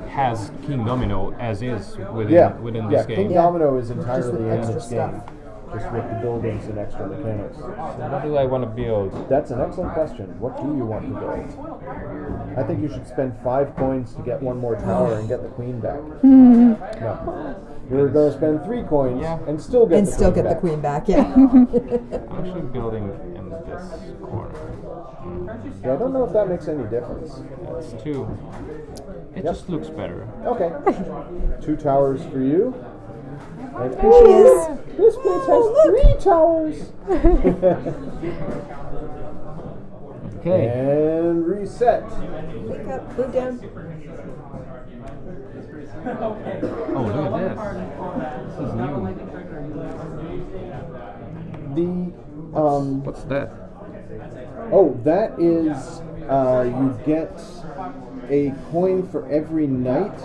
has Queendomino as is within this game. King Domino is entirely with in extra this stuff. game, just with the buildings and extra mechanics. So what do I want to build? That's an excellent question. What do you want to build? I think you should spend 5 coins to get 1 more tower and get the queen back. No. You're going to spend 3 coins Yeah. and still get And the still queen get the back. queen back, yeah. I'm actually building in this corner. Yeah, I don't know if that makes any difference. That's 2. It just looks better. Okay. 2 towers for you. And There she is. this place has 3 towers. Okay. And reset. Pick up, move down. Oh, look at this. This is new. What's that? Oh, that is you get a coin for every knight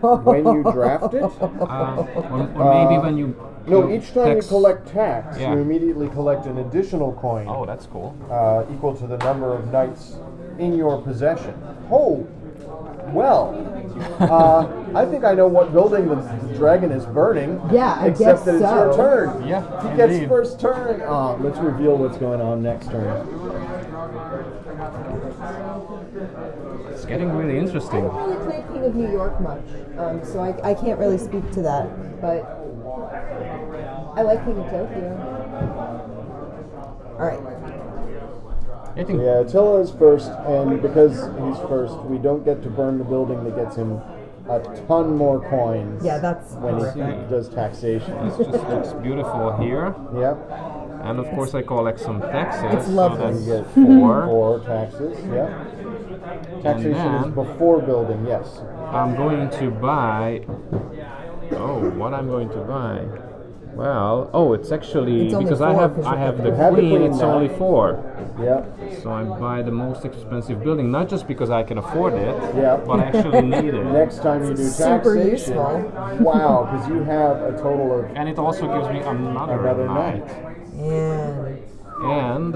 when you draft it. Or maybe when you... No, each time tax- you collect tax, Yeah. you immediately collect an additional coin Oh, that's cool. equal to the number of knights in your possession. Oh, well, I think I know what building the dragon is burning. Yeah, I except guess that it's so. your turn. Yeah, He gets indeed. first turn. Let's reveal what's going on next turn. It's getting really interesting. I haven't really played King of New York much, so I can't really speak to that, but I like King of Tokyo. Alright. I think Yeah, Attila is first, and because he's first, we don't get to burn the building that gets him a ton more coins. Yeah, that's when he horrific. does taxation. this just looks beautiful here. Yep. And of course I collect some taxes. It's lovely. So You that's get 4. 4 taxes. Yep. Taxation is then- before building. Yes. I'm going to buy... Oh, what I'm going to buy? Well, oh, it's actually It's only because four, I have 'cause I you have have the You have the queen. queen It's now. only 4. Yep. So I buy the most expensive building, not just because I can afford it, Yeah. but I actually need it. Next time you do Super taxation, useful. wow, because you have a total of And it also gives me another another knight. knight. And And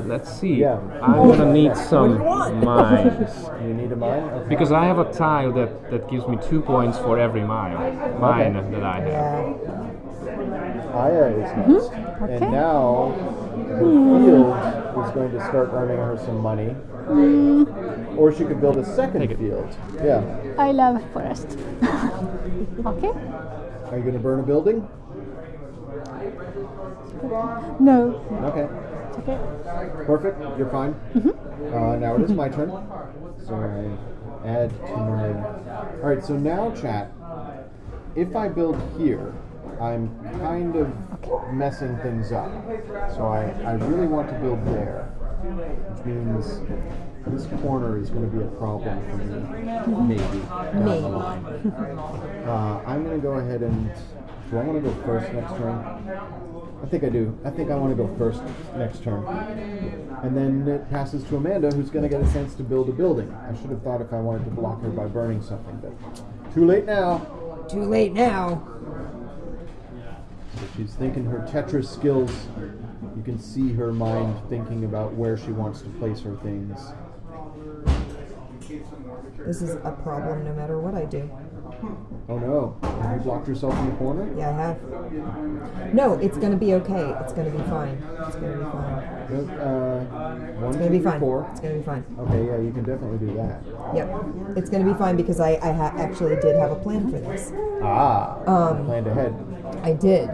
let's see, Yeah. I'm gonna need some do you want? mines. You need a mine? Okay. Because I have a tile that gives me 2 points for every mine that I have. yeah. Aya is next. Okay. And now the field is going to start earning her some money. Or she could build a second Take it. field. Yeah. I love forest. Okay. Are you going to burn a building? No. Okay. Okay. Perfect. You're fine. Now it is my turn. So I add to my. Alright, so now, chat, if I build here, I'm kind of messing things up. So I really want to build there, which means this corner is going to be a problem for me, maybe, down the line. I'm going to go ahead and. Do I want to go first next turn? I think I do. I think I want to go first next turn. And then it passes to Amanda, who's going to get a chance to build a building. I should have thought if I wanted to block her by burning something, but too late now. Too late now. So she's thinking her Tetris skills. You can see her mind thinking about where she wants to place her things. This is a problem no matter what I do. Oh no, have you blocked yourself in the corner? Yeah, I have. No, it's going to be okay. It's going to be fine. It's going to be fine. Good. One, It's going two, to be three, fine. four. It's going to be fine. Okay, yeah, you can definitely do that. Yep. It's going to be fine because I actually did have a plan for this. Planned ahead. I did.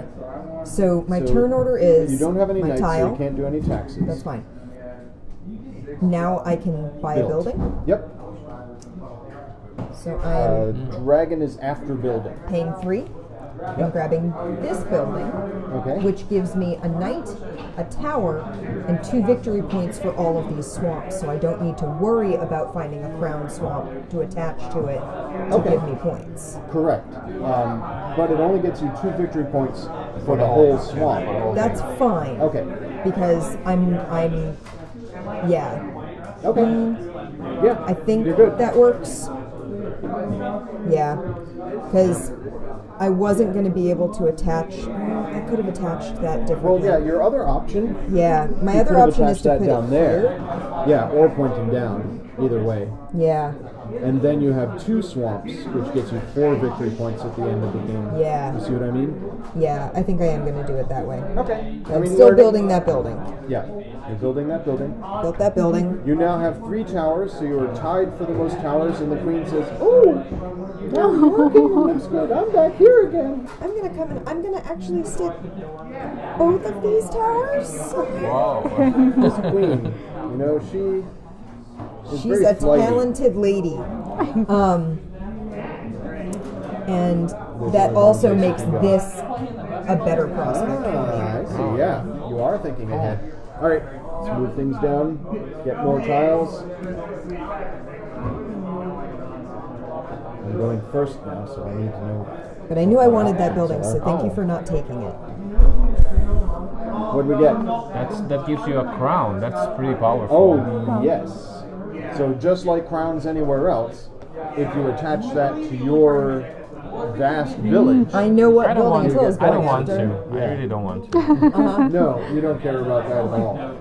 So my So turn order is You don't have any my knights, tile. so you can't do any taxes. That's fine. Now I can buy a Build. building. Yep. So I am Dragon is after building. paying 3. I'm grabbing this building, Okay. which gives me a knight, a tower, and 2 victory points for all of these swamps. So I don't need to worry about finding a crown swamp to attach to it to Okay. give me points. Correct. But it only gets you 2 victory points for the whole swamp. That's fine. Okay. Because I'm yeah. Okay. Yeah. I think you're good. that works. Yeah, because I wasn't going to be able to attach. I could have attached that Well, differently. yeah, your other option. Yeah, my you other could have option is attached to that put down it there. here. Yeah, or pointing down. Either way. Yeah, And then you have 2 swamps, which gets you 4 victory points at the end of the game. Yeah. You see what I mean? yeah. I think I am going to do it that way. Okay. I'm still building that building. Yeah. You're building that building. Built that building. You now have 3 towers, so you are tied for the most towers, and the queen says, "Oh, looks good. I'm back here again." I'm going to come and I'm going to actually stick both of these towers. This queen, you know, she is She's very a flighty. talented lady. And that also makes this a better prospect for me. Ah, I see. Yeah, you are thinking ahead. All right, let's move things down. Get more tiles. I'm going first now, so I need to know. But I knew I wanted that building, so thank you for not taking it. What do we get? That gives you a crown. That's pretty powerful. Oh, yes. So just like crowns anywhere else, if you attach that to your vast village, I know what I don't building want Attila is to. I going don't want after. to. I Yeah. really don't want to. no, you don't care about that at all. No.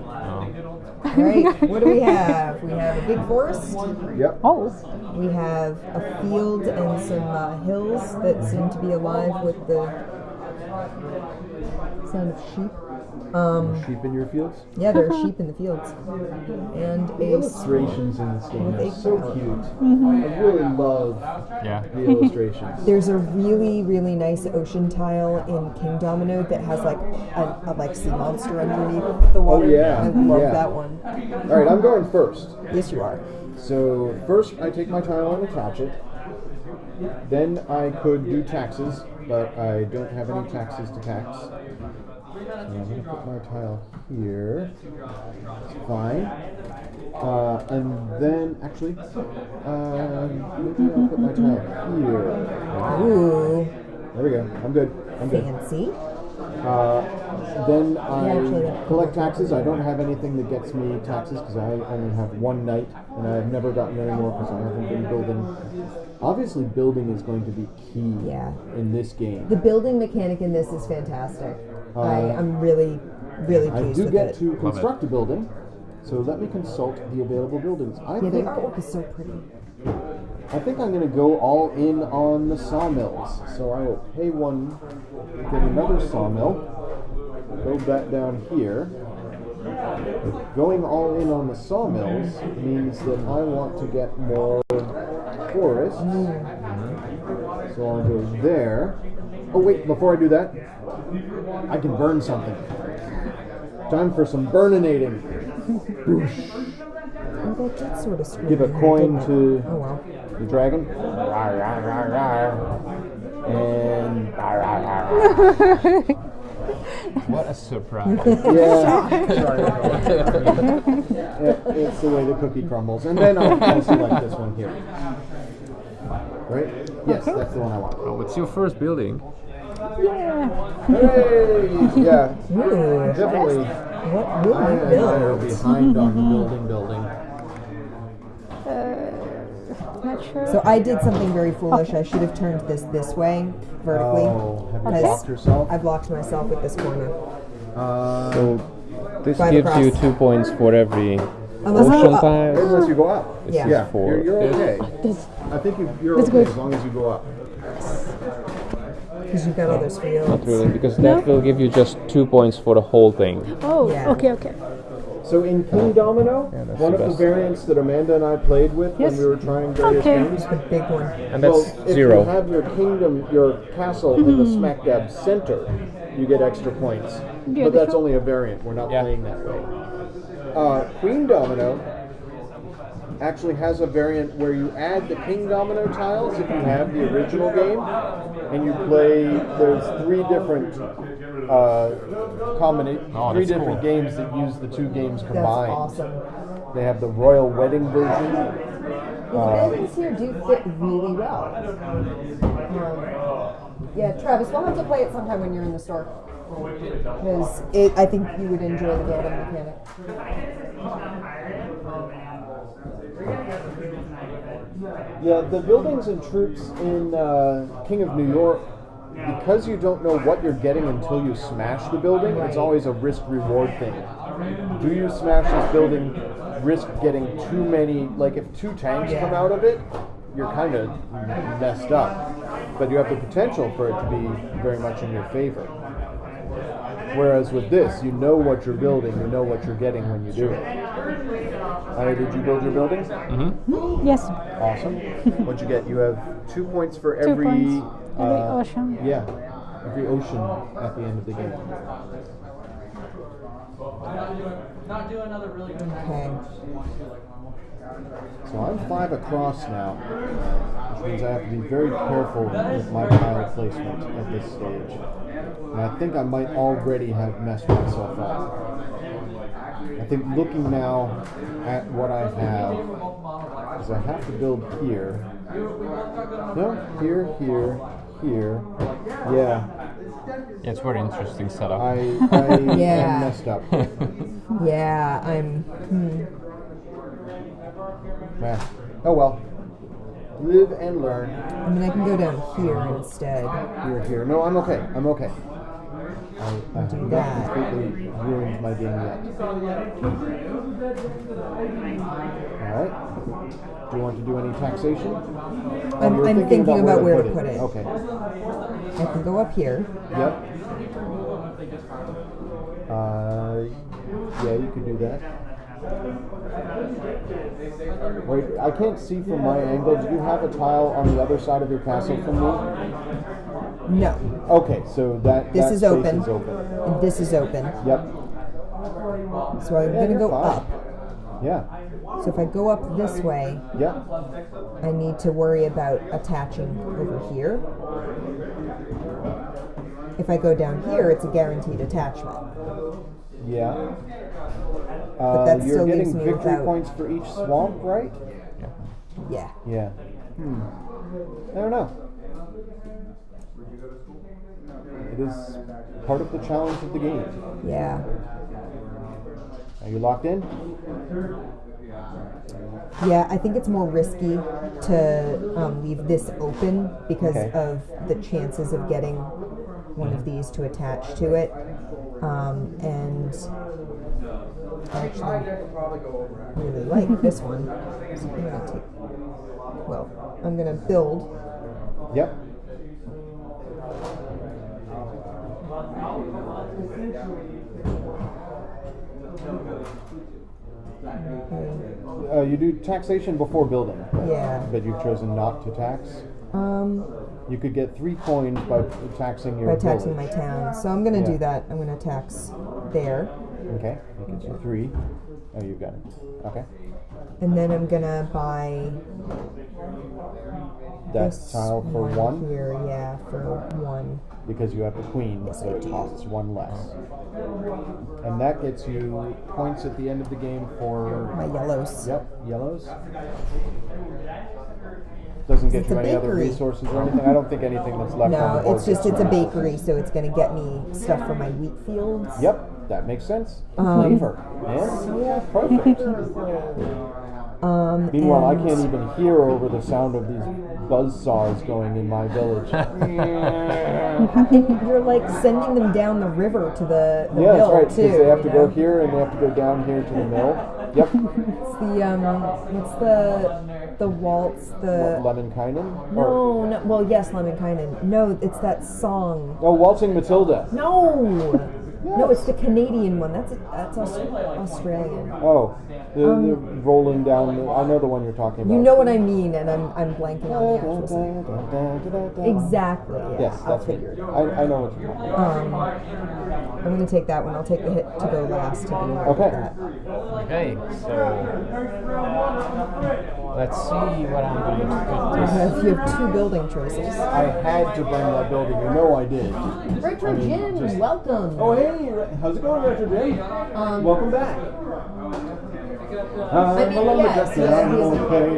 All right, what do we have? We have a big forest. Yep. Oh. We have a field and some hills that seem to be alive with the sound of sheep. Sheep in your fields? Yeah, there are sheep in the fields. And The a illustrations in this game with are a so crowd. cute. I really love Yeah. the illustrations. There's a really, really nice ocean tile in Queendomino that has like a like sea monster underneath the water. yeah, I love yeah. that one. All right, I'm going first. Yes, you are. So first I take my tile and attach it. Then I could do taxes, but I don't have any taxes to tax. So I'm going to put my tile here. It's fine. And then, actually, maybe I'll put my tile here. Ooh, There we go. I'm good. I'm good. fancy. Then actually, I collect taxes. I don't have anything that gets me taxes because I only have one night, and I've never gotten any more because I haven't been building. Obviously, building is going to be key in this game. The building mechanic in this is fantastic. I'm really, really I pleased do with get it. to construct a building, so let me consult the available buildings. Yeah, the artwork is so pretty. I think I'm going to go all in on the sawmills. So I will pay one, get another sawmill, build that down here. Going all in on the sawmills means that I want to get more forest. So I'll go there. Oh wait, before I do that, I can burn something. Time for some burninating. Oh, that did sort of screw Give a me, coin didn't it? to Oh well. the dragon. And What a surprise. yeah, it's the way the cookie crumbles. And then I'll select this one here. Right? Yes, that's the one I want. Oh, it's your first building. Hey! Yeah, Ooh, definitely. what will I you are build? behind on building. Not sure. So I did something very foolish. I should have turned this way, vertically. Oh, have you because blocked yourself? I blocked myself with this corner. So this By the gives you cross. 2 points for every Unless I ocean go up. tile. Unless you go up. Yeah. Yeah, For you're this. okay. This, I think you're That's okay good. as long as you go up. Because you've got all those fields. Not really, because that will give you just 2 points for the whole thing. oh, Yeah. okay. So in Queendomino, Yeah, that's one the of the best. variants that Amanda and I played with Yes. when we were trying various Okay. games. The big one. And that's well, if 0. you have your kingdom, your castle in the smack dab center, you get extra points. But that's Beautiful. only a variant. We're not Yeah. playing that way. Queendomino actually has a variant where you add the King Domino tiles if you have the original game, and you play. There's 3 different Oh, three that's different cool. games that use the 2 games That's combined. awesome. They have the royal wedding version. The buildings here do fit really well. Yeah, Travis, we'll have to play it sometime when you're in the store. Because I think you would enjoy the building mechanic. Yeah, the buildings and troops in King of New York, because you don't know what you're getting until you smash the building, it's always a risk-reward thing. Do you smash this building, risk getting too many, like if 2 tanks come out of it, you're kind of messed up. But you have the potential for it to be very much in your favor. Whereas with this, you know what you're building, you know what you're getting when you do it. Did you build your buildings? Yes. Awesome. What'd you get? You have 2 points for 2 every points. Every ocean. Yeah, every ocean at the end of the game. Okay. So I'm 5 across now, which means I have to be very careful with my tile placement at this stage. And I think I might already have messed myself up. I think looking now at what I have, is I have to build here. No, here. Yeah, It's very interesting setup. I Yeah. am messed up. Yeah, I'm. Oh well. Live and learn. I mean, I can go down here instead. Here. No, I'm okay. I have Do not that. completely ruined my game yet. Alright. Do you want to do any taxation? I'm thinking about where to put it. Okay. I can go up here. Yep. Yeah, you could do that. Wait, I can't see from my angle. Do you have a tile on the other side of your castle from me? No. Okay, so that This that is space open. is open. And this is open. Yep. So I'm going to you're go fine. up. Yeah. So if I go up this way, Yeah. I need to worry about attaching over here. If I go down here, it's a guaranteed attachment. Yeah. But that you're still getting leaves me victory without- points for each swamp, right? Yeah. Yeah. I don't know. it is part of the challenge of the game. Yeah. Are you locked in? Yeah, I think it's more risky to leave this open because Okay. of the chances of getting one of these to attach to it. And I actually really like this one. So I'm going to build. Yep. You do taxation before building, Yeah. but you've chosen not to tax. You could get 3 coins by taxing your By taxing village. my town. So I'm going to Yeah. do that. I'm going to tax there. Okay, that gets you 3. Oh, you've got it. Okay. And then I'm going to buy That this tile for 1 here, yeah, for 1. because you have the queen, Yes, so I it do. costs 1 less. And that gets you points at the end of the game for My yellows. Yep, yellows. Doesn't get It's you a any other bakery. resources or anything. I don't think anything that's left on No, the board. it's just gets it's a you. bakery, so it's going to get me stuff for my wheat fields. Yep, that makes sense. Flavor. Yeah, perfect. Meanwhile, I and- can't even hear over the sound of these buzzsaws going in my village. And you're like sending them down the river to the Yeah, mill that's right, too. because they have you to know? go here and they have to go down here to the mill. Yep. It's the what's the waltz? The Lemminkainen? no. Well, yes, Lemminkainen. No, it's that song. Oh, Waltzing Matilda. No, no, it's the Canadian one. That's Australian. Oh, the rolling down. I know the one you're talking about. You know what I mean, and I'm blanking on the actual song. Exactly. Yeah, Yes, I'll that's figure what. it out. I know what you're talking about. I'm gonna take that one. I'll take the hit to go last to be able to Okay. get that. Okay, so let's see what I'm going to put this. You have 2 building choices. I had to burn that building. You know I did. Retro Jim, just- welcome. Oh, hey, how's it going, Retro Jim? Welcome back. Hello, yes, Majestic. yes, I'm yes. okay.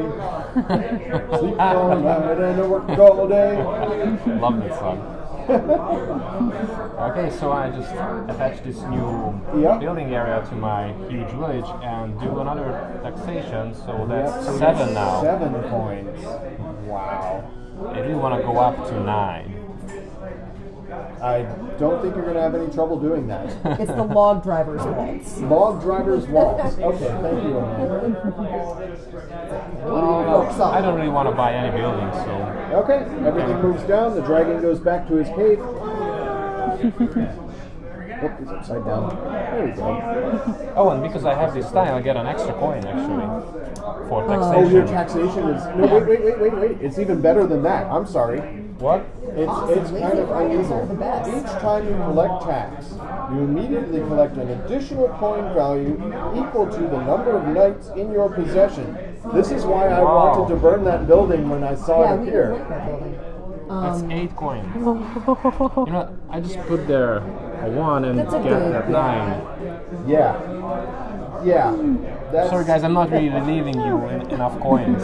Sleep all night and work all day. Love that song. Okay, so I just attach this new Yep. building area to my huge village and do another taxation, so that's Yep, so 7 now. 7 coins. Wow. I really want to go up to 9. I don't think you're going to have any trouble doing that. It's the log driver's waltz. Log driver's waltz. Okay, thank you, Amanda. I don't really want to buy any buildings, so Okay, everything moves down. The dragon goes back to his cave. Oh, he's upside down. There we go. oh, and because I have this tile, I get an extra coin actually for Oh, your taxation. taxation is... No, wait. It's even better than that. I'm sorry. What? It's kind of unusual. the best. Each time you collect tax, you immediately collect an additional coin value equal to the number of knights in your possession. This is why I Wow. wanted to burn that building when I saw Yeah, it we appear. don't like that building. That's 8 coins. You know, I just put there a 1 and That's a get good- that 9. Yeah. That's, Sorry guys, I'm not really leaving you enough coins.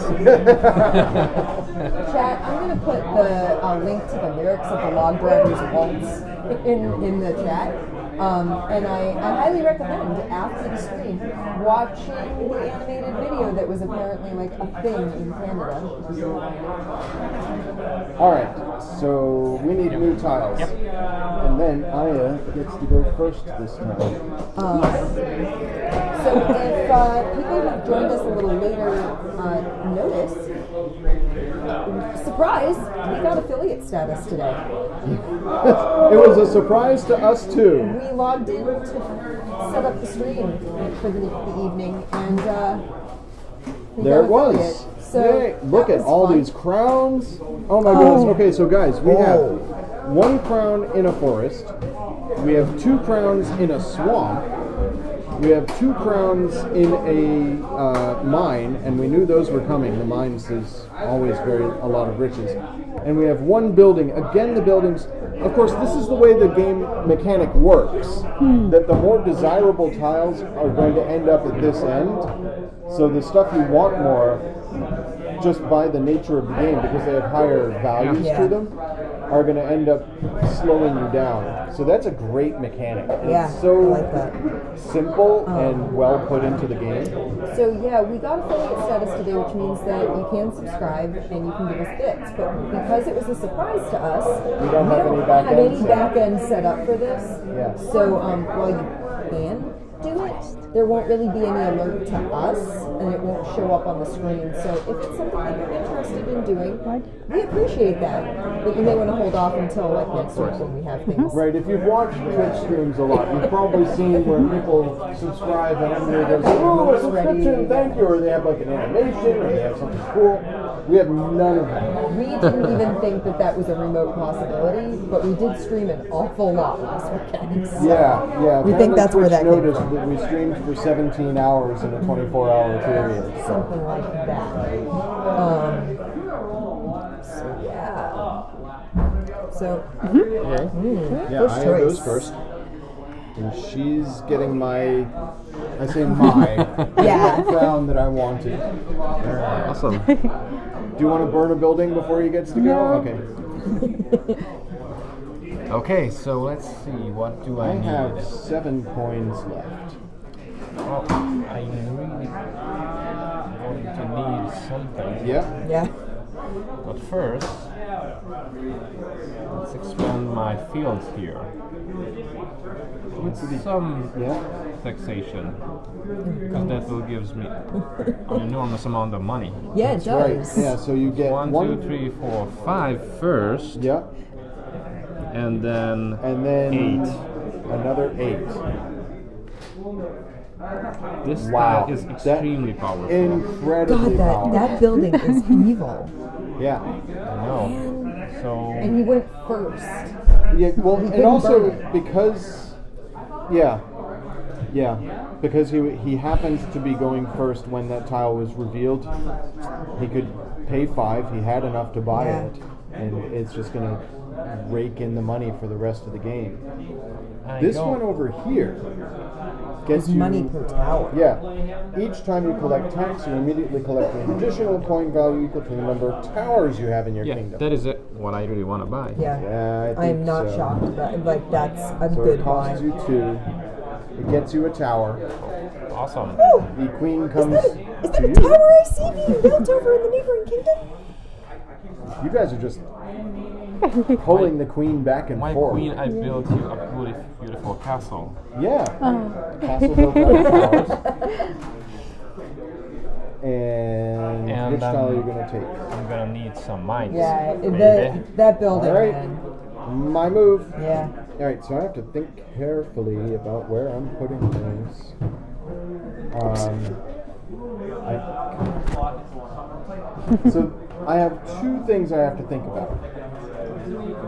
Chat, I'm going to put the link to the lyrics of the Log Driver's Waltz in the chat. And I highly recommend, after the stream, watching the animated video that was apparently like a thing in Canada. If you can find it. Alright, so we need new tiles. Yep. And then Aya gets to go first this time. So if people who've joined us a little later notice, surprise, we got affiliate status today. It was a surprise to us too. We logged in to set up the stream for the evening, and we There got it was. affiliate. So Yay. Look that at was all fun. these crowns. Oh my goodness. Okay, so guys, we have 1 crown in a forest. We have 2 crowns in a swamp. We have 2 crowns in a mine, and we knew those were coming. The mines is always a lot of riches. And we have 1 building. Again, the buildings. Of course, this is the way the game mechanic works. That the more desirable tiles are going to end up at this end. So the stuff you want more just by the nature of the game, because they have higher values Yeah. to them, are going to end up slowing you down. So that's a great mechanic. And Yeah, it's so I like that. simple and well put into the game. So yeah, we got affiliate status today, which means that you can subscribe and you can give us bits. But because it was a surprise to us, We don't have any back have end any set back end set up for this. Yeah. So while you can do it, there won't really be any alert to us, and it won't show up on the screen. So if it's something that you're interested in doing, we appreciate that. But you may want to hold off until like next week when we have things. Right, if you've watched Twitch streams a lot, you've probably seen where people subscribe and everybody goes, oh, a subscription, thank you, or they have like an animation, or they have something cool. We have none of that. We didn't even think that that was a remote possibility, but we did stream an awful lot last weekend. So Yeah. We think Apparently that's where Twitch that came noticed from. that we streamed for 17 hours in a 24-hour period. So. Something like that. So yeah. So Yeah, first I have choice. those first. And she's getting my, I say my, Yeah. crown that I wanted. Awesome. Do you want to burn a building before he gets to go? Okay. Okay, so let's see. What do I I need? have 7 coins left. Well, I'm really going to need something. Yep. Yeah. But first, let's expand my fields here with some Yeah. taxation, because that will gives me an enormous amount of money. Yeah, it Right. does. Yeah, so you get 1, 2, 3, 4, 5 first, Yep. and then And then 8. another 8. This Wow. tile is That- extremely powerful. Incredibly God, powerful. that building is evil. Yeah. I know. So And he went first. Yeah, well, He and couldn't also burn it. because, because he happens to be going first when that tile was revealed. He could pay 5. He had enough to buy Yeah. it, and it's just gonna rake in the money for the rest of the game. I This know. one over here gets It's you money per tower. Yeah. Each time you collect tax, you immediately collect an additional coin value equal to the number of towers you have in your Yeah, kingdom. that is it. What I really want to buy. Yeah. Yeah, I I am think not so. shocked about like that's a So good it buy. costs you 2. It gets you a tower. Awesome. The queen Is comes that to a you. tower I see being built over in the neighboring kingdom? You guys are just pulling the queen back and My forth. queen, I built you a beautiful castle. Yeah. Castle built out of towers. And And, which tile are you going to take? I'm gonna need some mines. Yeah, baby. that building, All right. man. My move. Yeah. All right, so I have to think carefully about where I'm putting things. So I have 2 things I have to think about.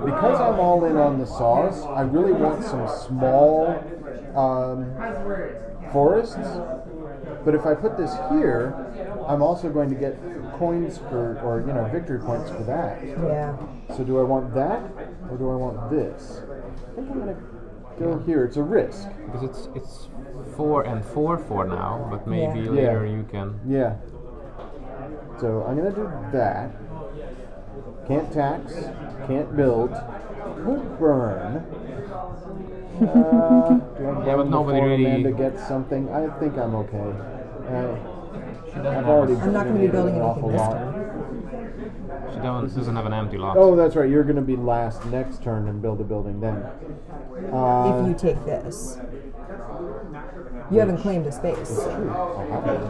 Because I'm all in on the saws, I really want some small forests. But if I put this here, I'm also going to get coins for, or victory points for that. Yeah. So do I want that, or do I want this? I think I'm gonna go here. It's a risk. Because it's 4 and 4 for now, but maybe Yeah. later you can. Yeah. So I'm gonna do that. Can't tax. Can't build. Could burn. Do I Yeah, but burn nobody before really- Amanda gets something? I think I'm okay. She doesn't I've have already. I'm not gonna be building an awful anything this lot. turn. She doesn't have an empty lot. Oh, that's right. You're gonna be last next turn and build a building then. If you take this. You haven't claimed a space. I'll have it.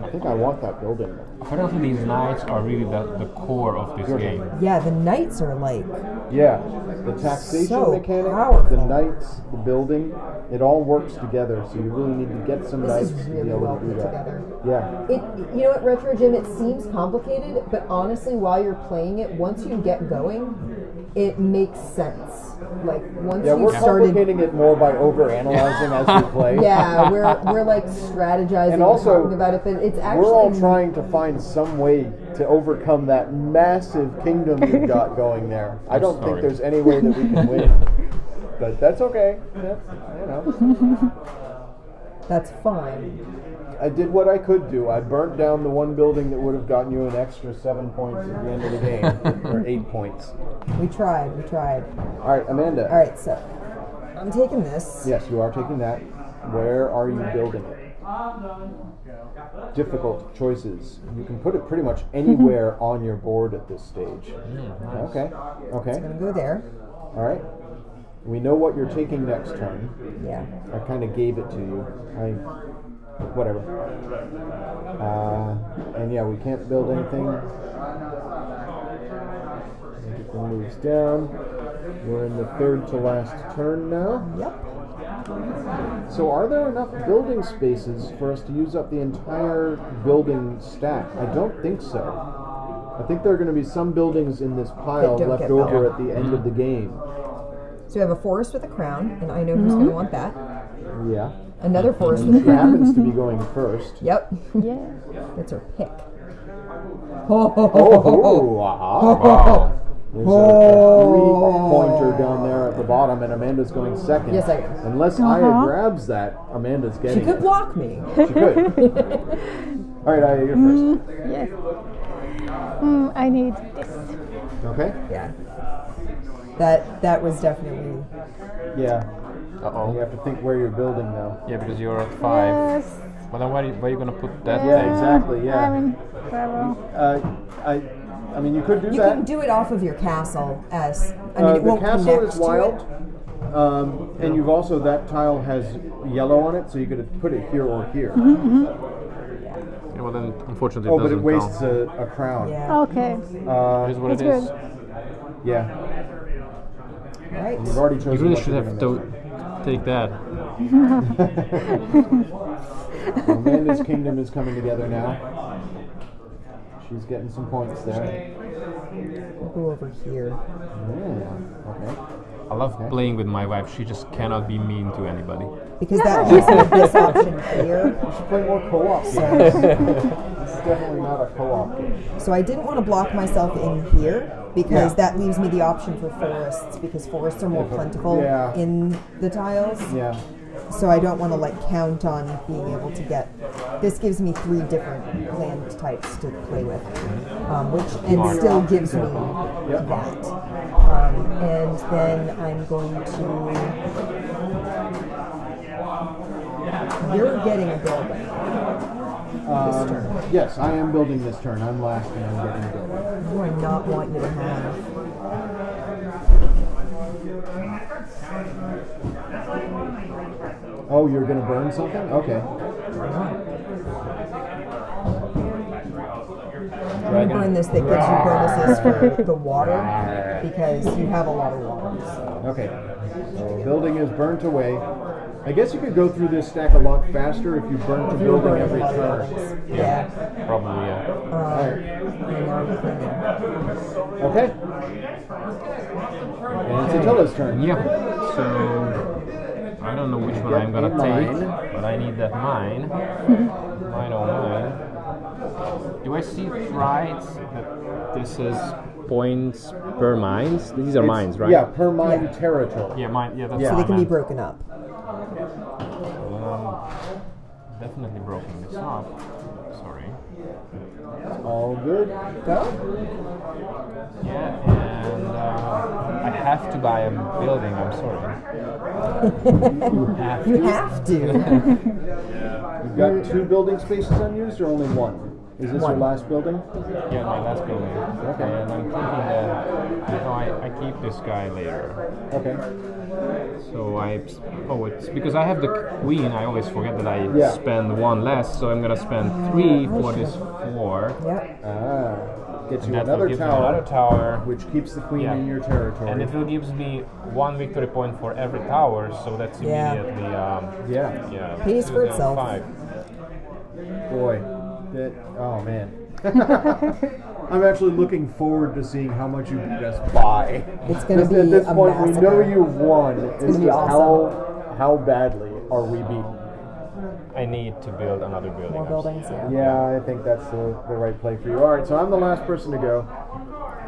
I think I want that building. Apparently these knights are really the core of this game. Yeah, the knights are like Yeah, the taxation So mechanic, powerful. the knights, the building, it all works together. So you really need to get some This knights is to really be able well to do put that. together. Yeah, You know what, Retro Jim, it seems complicated, but honestly, while you're playing it, once you get going, it makes sense. Like, once yeah, you we're started... complicating it more by overanalyzing as we play. Yeah, we're like strategizing And also, talking about it, but it's actually... we're all trying to find some way to overcome that massive kingdom you've got going there. I don't think sorry. there's any way that we can win, but that's okay. That's, That's fine. I did what I could do. I burnt down the one building that would have gotten you an extra 7 points at the end of the game, or 8 points. We tried. All right, Amanda. All right, so I'm taking this. Yes, you are taking that. Where are you building it? Difficult choices. You can put it pretty much anywhere on your board at this stage. Nice. Okay. It's gonna go there. All right. We know what you're taking next turn. Yeah. I kind of gave it to you. Whatever. And yeah, we can't build anything. Everything moves down. We're in the third to last turn now. Yep. So are there enough building spaces for us to use up the entire building stack? I don't think so. I think there are going to be some buildings in this pile That don't left get over built. at the end of the game. So we have a forest with a crown, and I know who's gonna want that. Yeah. Another forest with a She crown. happens to be going first. Yep. Yeah. That's her pick. Oh, aha. Wow. There's a 3-pointer down there at the bottom, and Amanda's going second. Yes, I am. Unless Aya grabs that, Amanda's She getting could it. block me. She could. All right, Aya, you're first. Yes. I need this. Okay? Yeah. That was definitely. Yeah. You Uh-oh. have to think where you're building now. Yeah, because you're at 5. Yes. Well, then where are you going to put that Yeah, thing? exactly, yeah. I'm in trouble. I mean, you could do You that. can do it off of your castle as. I mean, it The won't castle connect is to wild, it. and you've also, that tile has yellow on it, so you could put it here or here. Yeah, well, then unfortunately Oh, it but doesn't it wastes count. a crown. Yeah. Okay. It is what That's it is. good. Yeah. Right. You've already chosen. You really what should you're have gonna take that. make. Amanda's kingdom is coming together now. She's getting some points there. We'll go over here. Okay. I love playing with my wife. She just cannot be mean to anybody. Because that gives me this option here. You should play more co-op games. This is definitely not a co-op game. So I didn't want to block myself in here because that leaves me the option for forests because forests are more plentiful Yeah. in the tiles. Yeah. So I don't want to count on being able to get. This gives me 3 different land types to play with, which and still gives me that. And then I'm going to. You're getting a building. This turn. Yes, I am building this turn. I'm last and I'm getting a building. Who I not want you to have. Oh, you're going to burn something? Okay. I'm going to burn this that gives you bonuses for the water because you have a lot of water. So. Okay. So the building is burnt away. I guess you could go through this stack a lot faster if you burnt the building every turn. Yeah. Probably, yeah. Okay. And it's Attila's turn. Yeah. So I don't know which one I'm gonna a take, mine. but I need that mine. Mine, oh mine. Do I see it right that this is points per mines? These are mines, right? Yeah, per mine territory. Yeah, mine. Yeah, that's Yeah. So what they can I be meant. broken up. So then I'm definitely broken this up. Sorry. All good. Go. Yeah, and I have to buy a building. I'm sorry. You have to. You've got 2 building spaces unused or only 1? Is this your last building? Yeah, my last building. Okay. And I'm thinking that I keep this guy later. Okay. So it's because I have the queen. I always forget that I Yeah. spend 1 less. So I'm gonna spend 3 for this 4. Yep. Gets you That will another give me tower, another tower. which keeps the queen Yeah. in your territory. And it will gives me 1 victory point for every tower. So that's Yeah. immediately Yeah. Pays for 2 down itself. 5. Boy. Oh, man. I'm actually looking forward to seeing how much you beat us by. It's going to be At this a point, we know massacre. you've won. It's gonna be just awesome. how badly are we beaten? I need to build another building. More buildings, yeah. Yeah, I think that's the right play for you. All right, so I'm the last person to go.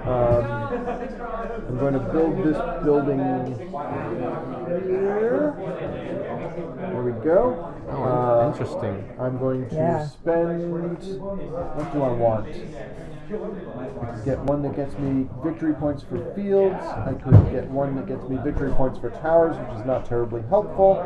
I'm going to build this building here. There we go. interesting. I'm going to Yeah. spend. What do I want? I could get one that gets me victory points for fields. I could get one that gets me victory points for towers, which is not terribly helpful.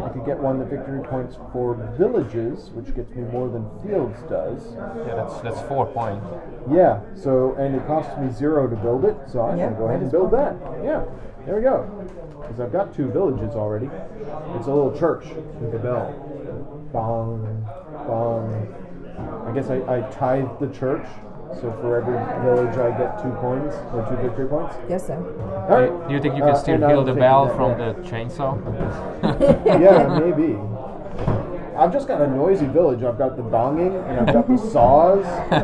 I could get one that victory points for villages, which gets me more than fields does. Yeah, that's 4 points. Yeah, so, and it costs me 0 to build it, so I'm Yeah, going to go ahead might and as build well. that. Yeah, there we go. Because I've got 2 villages already. It's a little church with a bell. Bong, bong. I guess I tithe the church, so for every village I get 2 coins, or 2 victory points. Guess so. All right. Do you think you can still and hear I'm the taking bell that, from yeah. the chainsaw? Yeah, maybe. I've just got a noisy village. I've got the bonging, and I've got the saws. I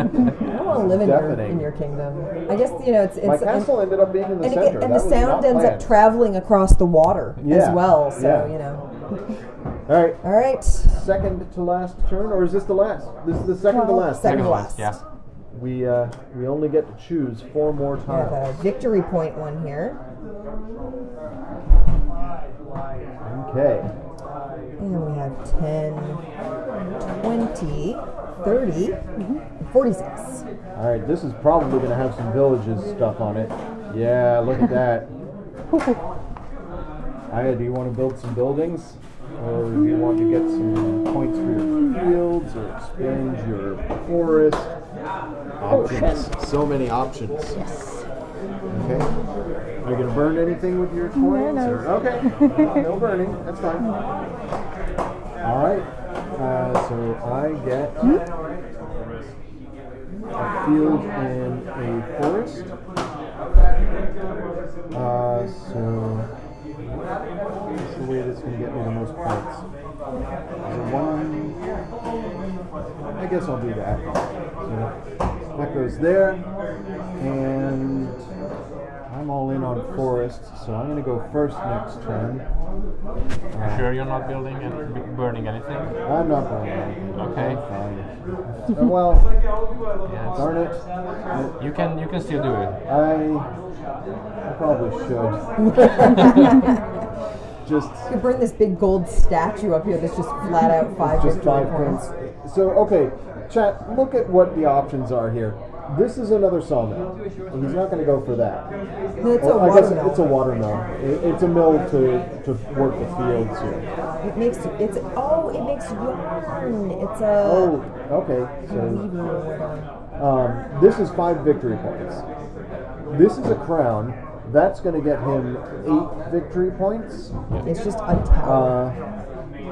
don't want to live in Deafening. your kingdom. I guess it's My castle ended up being in the and, center. and That the was sound not ends planned. up traveling across the water Yeah, as well. So yeah. All right. All right. Second to last turn, or is this the last? This is the second to last. Second to last, last. yeah. We only get to choose 4 more We have tiles. a victory point one here, Okay. and we have 10, 20, 30, and 46. All right. This is probably going to have some villages stuff on it. Yeah. Look at that. Aya, do you want to build some buildings? Or do you want to get some points for your fields or expand your forest? Options. So many options. Yes. Okay. Are you going to burn anything with your coins? No. Or? Okay. No burning. That's fine. All right. So I get a field and a forest. So that's the way that's going to get me the most points. So 1. I guess I'll do that. So that goes there, and I'm all in on forest, so I'm going to go first next turn. Sure you're not building and burning anything? I'm not burning anything. Okay. I'm fine. Well, Yes. darn it. You can still do it. I probably should. Just You burn this big gold statue up here that's just flat out 5 just victory 5 points. points. So, okay, chat, look at what the options are here. This is another sawmill. He's not going to go for that. No, it's a I guess watermill. it's a watermill. It's a mill to work the fields here. It makes yarn. It's a Oh, okay. So weaver or whatever. this is 5 victory points. This is a crown. That's going to get him 8 victory points. It's just a tower.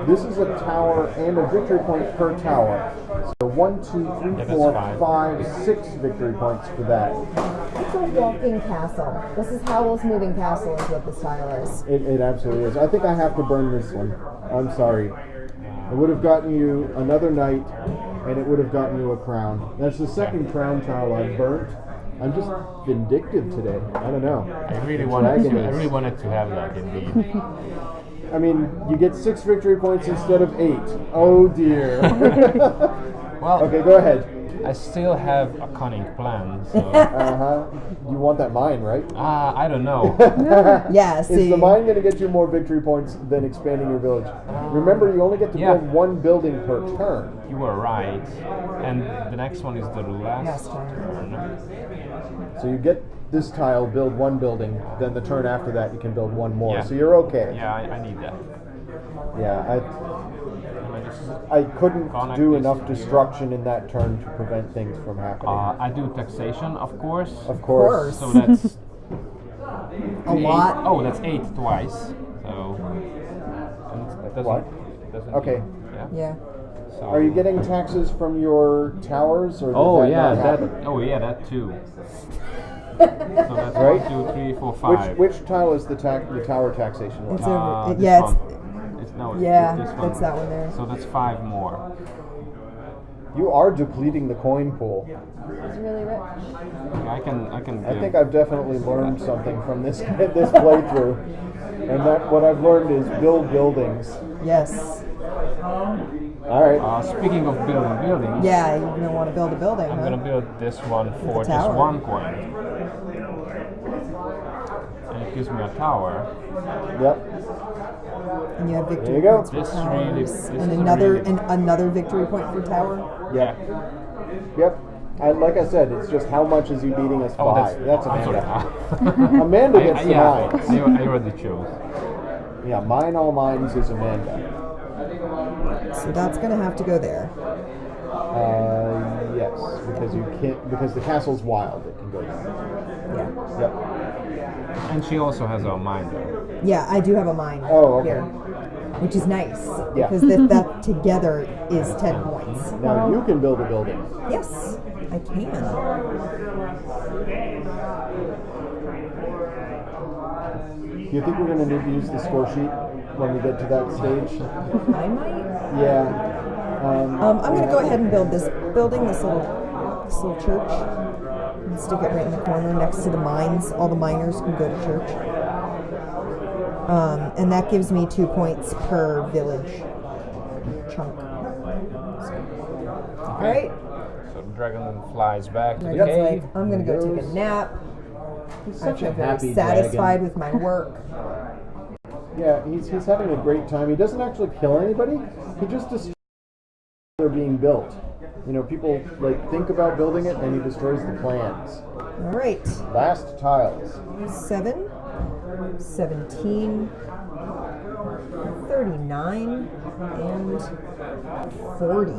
This is a tower and a victory point per tower. So 1, 2, 3, that's 4, fine. 5, 6 victory points for that. It's a walking castle. This is Howell's Moving Castle is what this tile is. It absolutely is. I think I have to burn this one. I'm sorry. It would have gotten you another knight, and it would have gotten you a crown. That's the second crown tile I've burnt. I'm just vindictive today. I don't know. I really The wanted dragon to. I is- really wanted to have that indeed. I mean, you get 6 victory points instead of 8. Oh dear. Well, Okay, go ahead. I still have a cunning plan. So You want that mine, right? I don't know. Yeah, see. Is the mine going to get you more victory points than expanding your village? Remember, you only get to Yeah. build 1 building per turn. You were right. And the next one is the last Last turn. turn. So you get this tile, build 1 building, then the turn after that you can build 1 more. Yeah. So you're okay. Yeah, I need that. Yeah, Am I just- I couldn't Connect do these enough two. destruction in that turn to prevent things from happening. I do taxation, of course. Of course. So that's A lot. Oh, that's 8 twice. So and that doesn't. What? Doesn't Okay. Yeah. Yeah. So, Are you getting taxes from your towers, or did Oh that yeah, not that. happen? Oh yeah, that too. So that's Right? 1, 2, 3, 4, 5. Which tile is the tower taxation one? It's over. This Yeah, one. No, Yeah, this one. that's that one there. So that's 5 more. You are depleting the coin pool. It's really rich. I can. I give- think I've definitely learned something from this this playthrough, and that what I've learned is build buildings. Yes. All right. Speaking of building buildings, Yeah, you're gonna want to build a building. I'm huh? gonna build this one for a just tower. 1 coin. And it gives me a tower. Yep. And you have victory There you go. points for This towers. this and is another really- another victory point for tower. Yep. Yep. Like I said, it's just how much is he beating us Oh, by? That's I'm sorry. Amanda. Amanda gets the yeah, mines. I already chose. Yeah, mine all mines is Amanda. So that's going to have to go there. Yes, because you can't because the castle's wild. It can go there. Yeah. Yep. And she also has a mine there. Yeah, I do have a mine Oh, okay. here, which is nice Yeah. because that together is 10 points. Now you can build a building. Yes, I can. Do you think we're going to need to use the score sheet when we get to that stage? I might. Yeah. I'm going to go ahead and build this building, this little church, and stick it right in the corner next to the mines. All the miners can go to church. And that gives me 2 points per village chunk. All right. So the dragon then flies back to the Dragon's cave. like, I'm going to go take a nap. He's I such feel a very happy satisfied dragon. with my work. Yeah, he's having a great time. He doesn't actually kill anybody. He just destroys they're being built. You know, people think about building it, and he destroys the plans. All right. Last tiles. 7, 17, 39, and 40.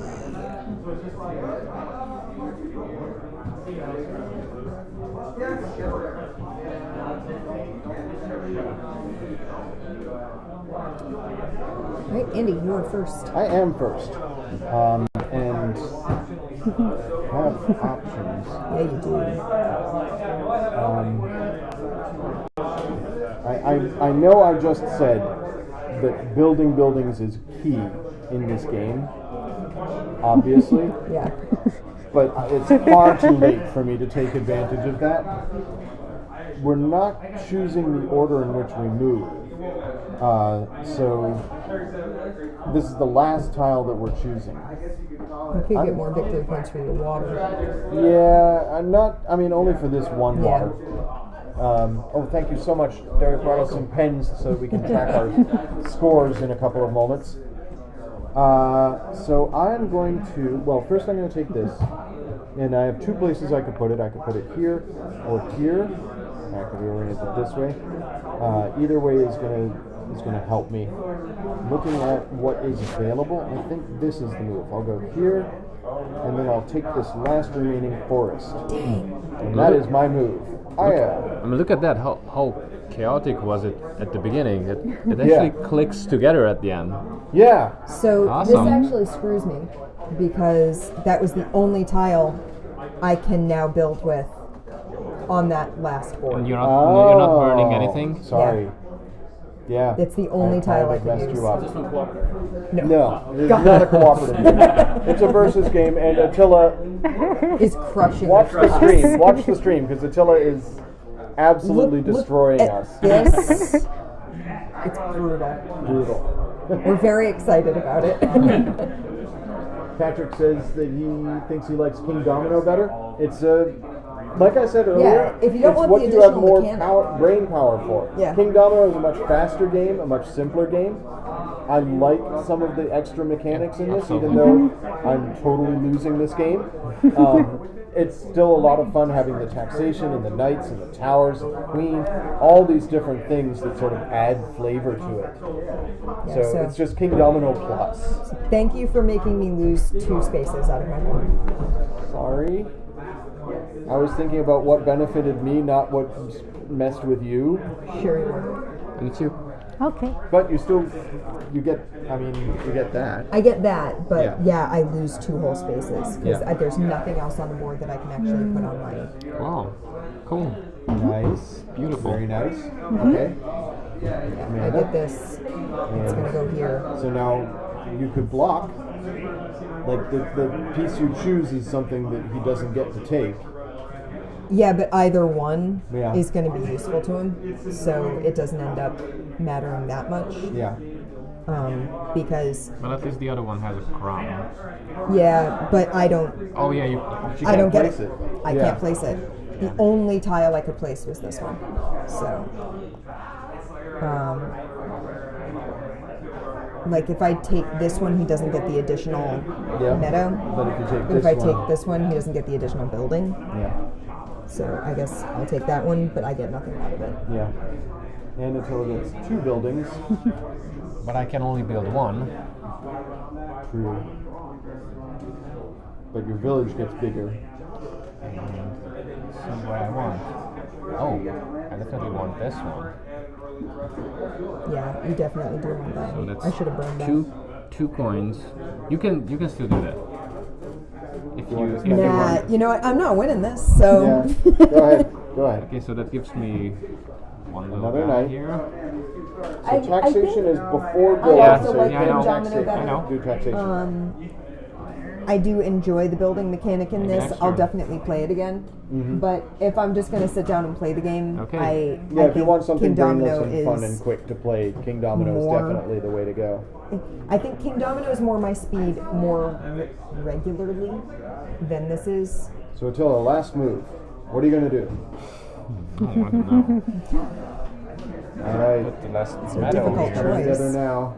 All right, Andy, you are first. I am first. And have options. Yeah, you do. I know I just said that building buildings is key in this game, obviously, Yeah. but it's far too late for me to take advantage of that. We're not choosing the order in which we move. So this is the last tile that we're choosing. You could get more victory points for your water. Yeah, only for this one Yeah. water. Thank you so much. Derek brought us some pens so we can track our scores in a couple of moments. So I'm going to, first I'm going to take this, and I have 2 places I could put it. I could put it here or here. I could reorient it this way. Either way is going to help me. Looking at what is available, I think this is the move. I'll go here, and then I'll take this last remaining forest. And that is my move. Look at that. How chaotic was it at the beginning? It actually clicks together at the end. Yeah. So Awesome. this actually screws me because that was the only tile I can now build with on that last board. And you're not burning anything. Sorry. Yeah. It's the only tile I have can messed use. you up. No. No, it's not a cooperative game. It's a versus game, and Attila, Is crushing watch the the cross. stream. Watch the stream, because Attila is absolutely destroying at us. This. It's brutal. Brutal. We're very excited about it. Patrick says that he thinks he likes Queendomino better. It's like I said earlier, Yeah, if you don't it's want what the you have additional more mechanic. brain power for. Yeah. Kingdomino is a much faster game, a much simpler game. I like some of the extra mechanics in this, even though I'm totally losing this game. It's still a lot of fun having the taxation and the knights and the towers and the queen, all these different things that sort of add flavor to it. Yeah, So so- it's just Kingdomino plus. Thank you for making me lose 2 spaces out of my board. Sorry. I was thinking about what benefited me, not what messed with you. Sure you were. Me too. Okay. But you get that. I get that, but Yeah. yeah, I lose 2 whole spaces because Yeah. there's nothing else on the board that I can actually put on mine. Wow. Cool. Nice. Beautiful. Very nice. Okay. Yeah, I Amanda? get this. It's going to go here. So now you could block. Like the piece you choose is something that he doesn't get to take. Yeah, but either one Yeah. is going to be useful to him, so it doesn't end up mattering that much. Yeah. Because But at least the other one has a crown. yeah, but I don't. Oh yeah, you. She I don't can't get place it. it. I Yeah. can't place it. The only tile I could place was this one. So, like if I take this one, he doesn't get the additional meadow. But if you take But this if I one, take this one, he doesn't get the additional building. yeah, So I guess I'll take that one, but I get nothing out of it. yeah. And Attila gets 2 buildings. But I can only build one. True. But your village gets bigger. See what I want. Oh, I definitely want this one. Yeah, you definitely do want that. So that's I should have burned that. two coins. You can still do that. If you Nah, you know what? I'm not winning this, so. Yeah. Go ahead. Go ahead. Okay, so that gives me one little Another guy knight. here. So taxation is before I building. also so like you the can domino taxation. better. I know. Do taxation. I do enjoy the building mechanic in Maybe this. next I'll turn. definitely play it again. But if I'm just going to sit down and play the game, Okay. I yeah, if you think want something Queendomino brainless and fun is and quick to play, Queendomino is more- definitely the way to go. I think Queendomino is more my speed more regularly than this is. So Attila, last move. What are you going to do? I don't know. All right. Put the last a meadow difficult here. choice. Together now.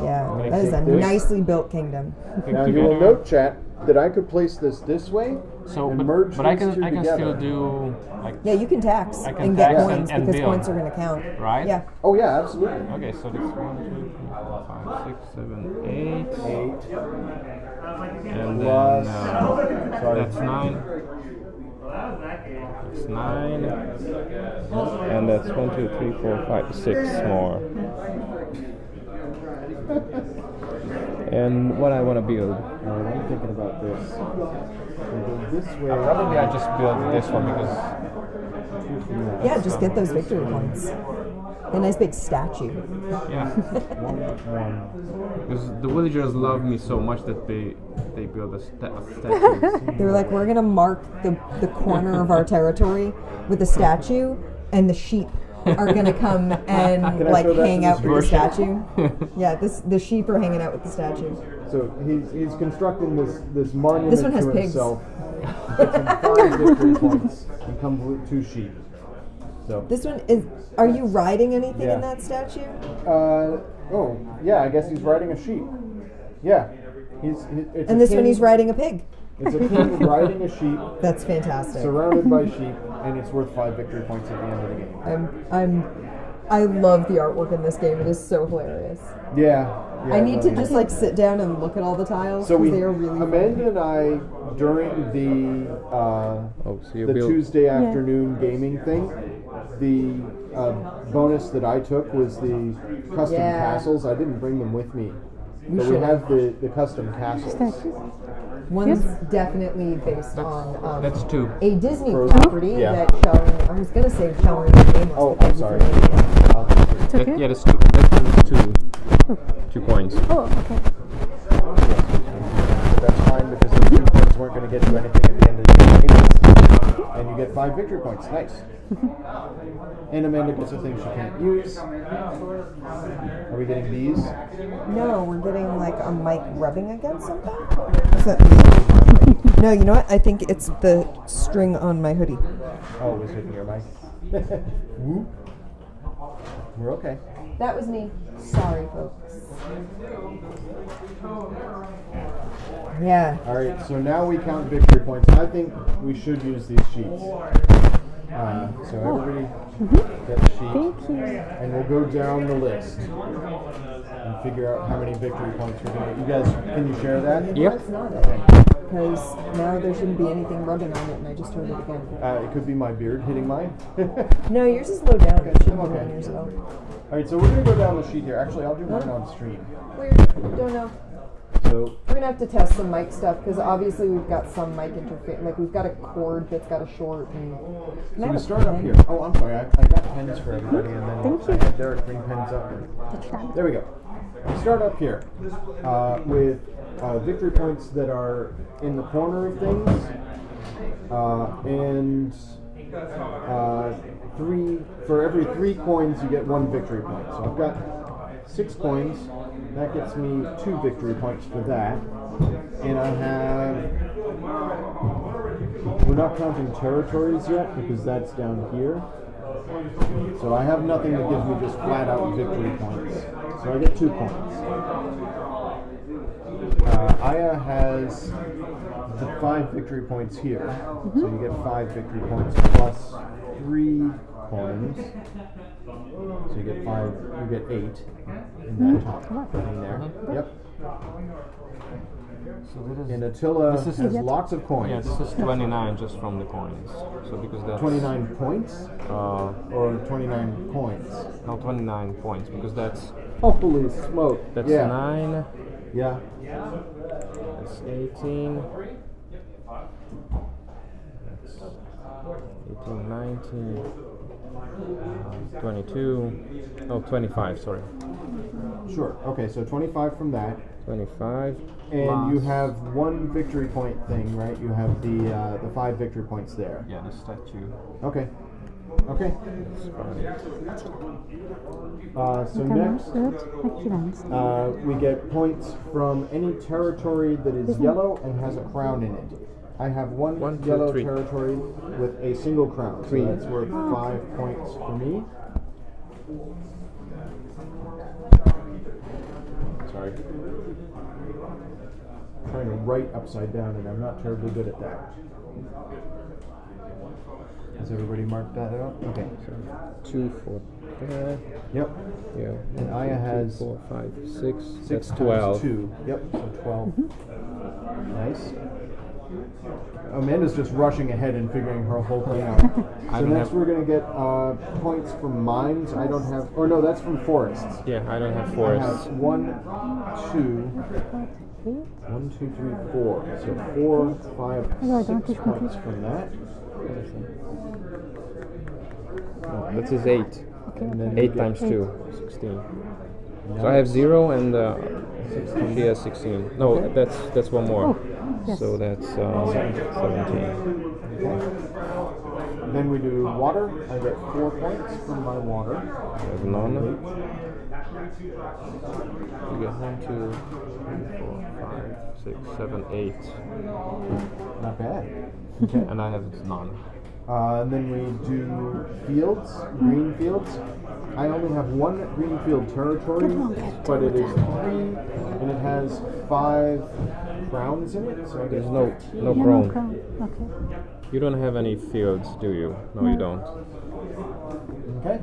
Yeah, gonna that is a take this. nicely built kingdom. Put Now you together. will note, chat, that I could place this way So, and merge but I these can two I can together. still do like Yeah, you can tax I can and get tax coins and because build. points are going to count. Right? Yeah. Oh yeah, absolutely. Okay, so that's 1, 2, 3, 4, 5, 6, 7, 8, 8 and plus. then Sorry. that's 9. That's 9, and that's 1, 2, 3, 4, 5, 6 more. And what I want to build. All right, I'm thinking about this. We'll go this way. Probably I just build this one because Yeah, just get those victory points. A nice big statue. yeah, because the villagers love me so much that they build a statue. They're like, we're gonna mark the corner of our territory with a statue, and the sheep are gonna come and I like show that hang to out the with the stream? statue. Yeah, the sheep are hanging out with the statue. So he's constructing this monument This one has to pigs. himself. Gets him 5 victory points and comes with 2 sheep. So This one is. Are you riding anything Yeah. in that statue? oh yeah, I guess he's riding a sheep. Yeah, it's And a this king, one he's riding a pig. It's a king riding a sheep, That's fantastic. surrounded by sheep, and it's worth 5 victory points at the end of the game. I love the artwork in this game. It is so hilarious. Yeah. I need to just like sit down and look at all the tiles So because we, they are really fun. Amanda and I, during the So you the build Tuesday afternoon gaming thing, the bonus that I took was the custom Yeah. castles. I didn't bring them with me, but we should have the custom castles. One's definitely based on that's 2. a Disney Frozen? property Yeah. that shall. I was gonna say shall remain nameless. Oh, but I'm thank you sorry. for naming it. I'll take it. Okay. Yeah, that's 2. That's 2 coins. Oh, okay. But that's fine because those 2 points weren't going to get you anything at the end of the game. And you get 5 victory points. Nice. And Amanda gets a thing she can't use. Are we getting these? No, we're getting like a mic rubbing against something. Is that me? No, you know what? I think it's the string on my hoodie. Oh, it was hitting your mic. Whoop. We're okay. That was me. Sorry, folks. Yeah. All right, so now we count victory points. I think we should use these sheets. So everybody get a sheet, Thank you. and we'll go down the list and figure out how many victory points we're going to get. You guys, can you share that? Yep. That's not it. Because now there shouldn't be anything rubbing on it, and I just heard it again. It could be my beard hitting mine. No, yours is low down. It shouldn't be Okay. on yours at all. All right, so we're going to go down the sheet here. Actually, I'll do mine on stream. Weird. Don't know. So We're gonna have to test some mic stuff because obviously we've got some mic interface. Like we've got a cord that's got a short and. So we start up here. Oh, I'm sorry. I got pens for everybody, and then I had Derek bring pens up. There we go. We start up here with victory points that are in the corner of things, and 3 for every 3 coins you get 1 victory point. So I've got 6 coins. That gets me 2 victory points for that, and I have We're not counting territories yet because that's down here. So I have nothing that gives me just flat out victory points. So I get 2 points. Aya has the 5 victory points here. So you get 5 victory points plus 3 coins. So you get 5, you get 8 in that top thing there. Yep. So this is, And Attila this is- has lots of coins. yeah, this is 29 just from the coins. So because that's 29 points or 29 coins? no 29 points because that's Holy smoke. that's yeah. 9, Yeah. that's 18, that's 18, 19, 22, oh 25, sorry. Sure. Okay, so 25 from that. 25. And plus- you have 1 victory point thing, right? You have the 5 victory points there. Yeah, the statue. Okay. Okay. That's fine. So Kan man next, ut med gräns. we get points from any territory that is yellow and has a crown in it. I have one 1, 2, yellow 3. territory with a single crown, so 3. that's worth 5 points for me. Sorry. I'm trying to write upside down and I'm not terribly good at that. Has everybody marked that out? Okay. 2 for that. Yep. Yeah. And Aya has 4, 5, 6. 6 That's times 12. 2. Yep, so 12. Nice. Amanda's just rushing ahead and figuring her whole thing out. I So don't next have- we're going to get points from mines. I don't have, or no, that's from forests. Yeah, I don't have I forests. have 1, 2, 1, 2, 3, 4. So 4, 5, Hello, I 6 don't think points so. from that. No, that is 8. And then 8 we times get 2, 16. So I have 0 and she has 16. No, that's one more. Oh, yes. So that's 17. Then we do water. I get 4 points from my water. I have none. You get 1, 2, 3, 4, 5, 6, 7, 8. Not bad. Okay. And I have none. And then we do fields, green fields. I only have 1 green field territory, but it is 3, and it has 5 crowns in it. So I There's get no 15. no Yeah, no crown. crown. Okay. You don't have any fields, do you? No, you don't. Okay.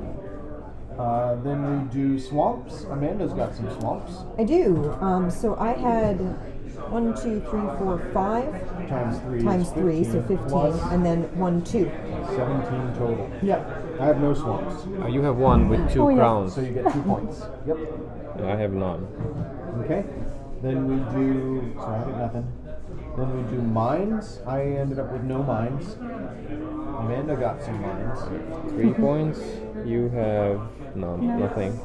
Then we do swamps. Amanda's got some swamps. I do. So I had 1, 2, 3, 4, 5 Times 3 times is 3, so 15, plus and then 1, 2. 17 total. Yep. I have no swamps. You have 1 with 2 Oh, yeah. crowns. So you get 2 points. Yep. Yeah, I have none. Okay. Then we do. Sorry, I got nothing. Then we do mines. I ended up with no mines. Amanda got some mines. 3 points. You have none. Nothing.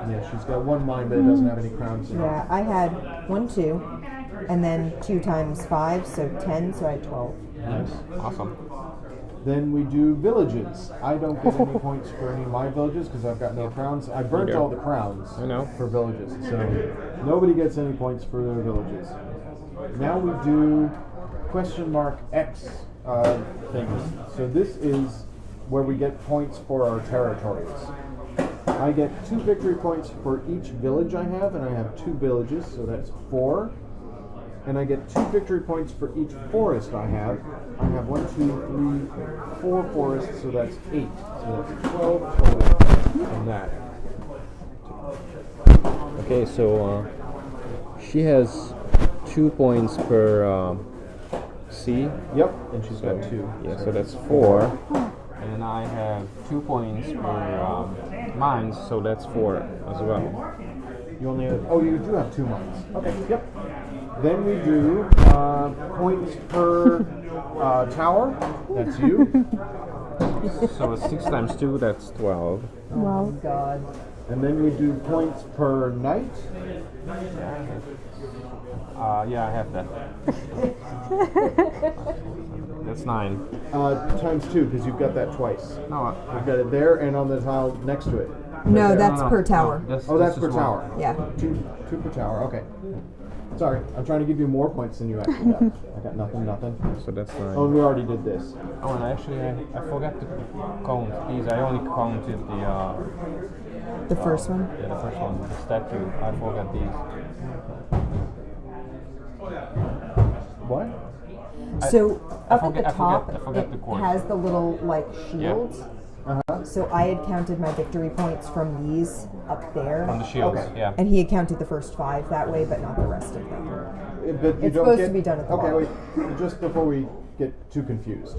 Yeah, she's got 1 mine, but it doesn't have any crowns in it. Yeah, I had 1, 2, and then 2 times 5, so 10, so I had 12. Nice. Awesome. Then we do villages. I don't get any points for any of my villages because I've got no crowns. I burnt Neither. all the crowns I know. for villages, so nobody gets any points for their villages. Now we do question mark X things. So this is where we get points for our territories. I get 2 victory points for each village I have, and I have 2 villages, so that's 4. And I get 2 victory points for each forest I have. I have 1, 2, 3, 4 forests, so that's 8. So that's 12 total from that. Okay, so she has 2 points per C. Yep, and she's got 2. Yeah, so that's 4. And I have 2 points per mines, so that's 4 as well. You only have, oh, you do have 2 mines. Okay, yep. Then we do points per tower. That's you. So it's 6 times 2, that's 12. Wow. God. And then we do points per knight. Yeah, I have that. That's 9. Times 2, because you've got that twice. No, I've got it there and on the tile next to it. No, that's per tower. Oh, that's per tower. Yeah. 2 per tower, okay. Sorry, I'm trying to give you more points than you actually got. I got nothing. So that's fine. Oh, and we already did this. Oh, and actually, I forgot to count these. I only counted The first one. the first one, the statue. I forgot these. What? So up forget- at the top, I forget the it chord. has the little like shields. Uh-huh. So I had counted my victory points from these up there, From the shields, Okay. yeah. and he had counted the first 5 that way, but not the rest of them. But you It's don't supposed get, to be done at the Okay, bottom. wait. Just before we get too confused.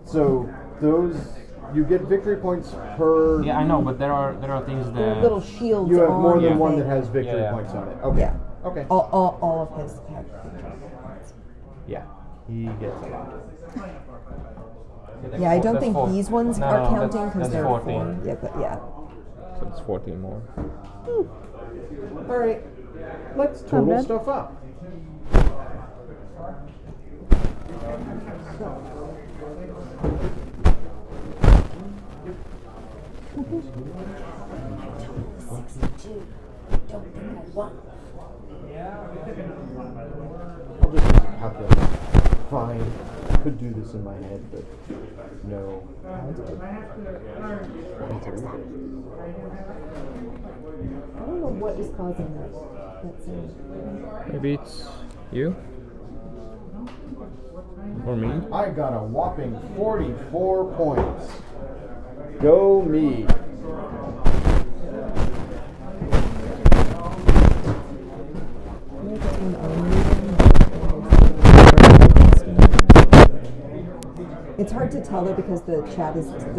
So those you get victory points per. Yeah, I know, but there are things There are that little shields. You have on more the than one thing. that has victory Yeah. points on it. Okay. Yeah. Okay. All of his have victory points. Yeah. He gets a lot. Yeah, I don't That's think four. these ones No, are no, counting that's because they're 14. 4. Yeah, but yeah. So it's 14 more. All right. Let's Not total bad. stuff up. I'll just calculate. Fine. Could do this in my head, but no. I don't know what is causing that sound. Maybe it's you? Or me? I got a whopping 44 points. Go me. It's hard to tell though because the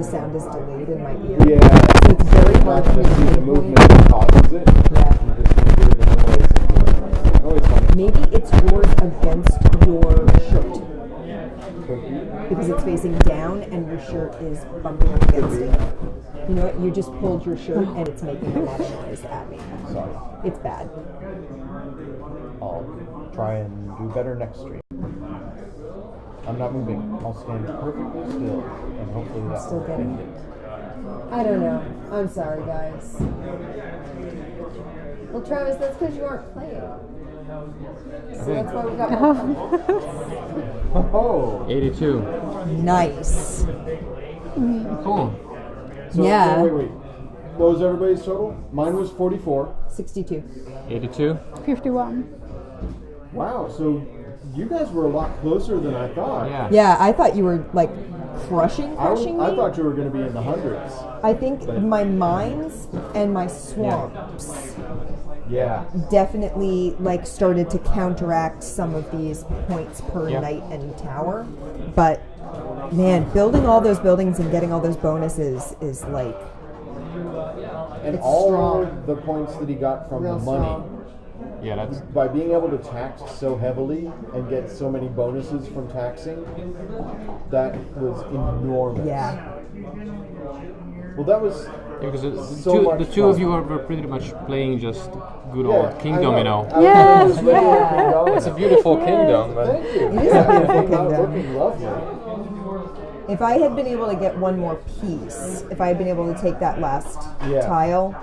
sound is delayed in my ear. Yeah. So it's very hard for me to See the pinpoint. movement that causes it. Yeah. You just hear the noise. Oh, it's funny. Maybe it's yours against your shirt because it's facing down and your shirt is bumping up against it. You know what? You just pulled your shirt and it's making a lot of noise at me. Sorry. It's bad. I'll try and do better next stream. I'm not moving. I'll stand perfectly still, and hopefully that Still will getting end it. I don't know. I'm sorry, guys. Well, Travis, that's because you aren't playing. So that's why we got more fun. Oh. 82. Nice. Cool. So, Yeah. so wait. What was everybody's total? Mine was 44. 62. 82? 51. Wow. So you guys were a lot closer than I thought. Yeah. Yeah, I thought you were like crushing I me. thought you were going to be in the hundreds. I think my mines and my swamps Yeah. definitely like started to counteract some of these points per Yeah. knight and tower. But man, building all those buildings and getting all those bonuses is like And It's all strong. the points that he got from real the money. strong. Yeah, that's By being able to tax so heavily and get so many bonuses from taxing, that was enormous. Yeah. Well, that was because So much the two fun. of you were pretty much playing just good yeah, old I Queendomino. know. I was Yes, just ready for yeah. Queendomino. It's a beautiful kingdom, but Thank you. It is a beautiful It came out kingdom. looking lovely. If I had been able to get one more piece, if I had been able to take that last Yeah. tile,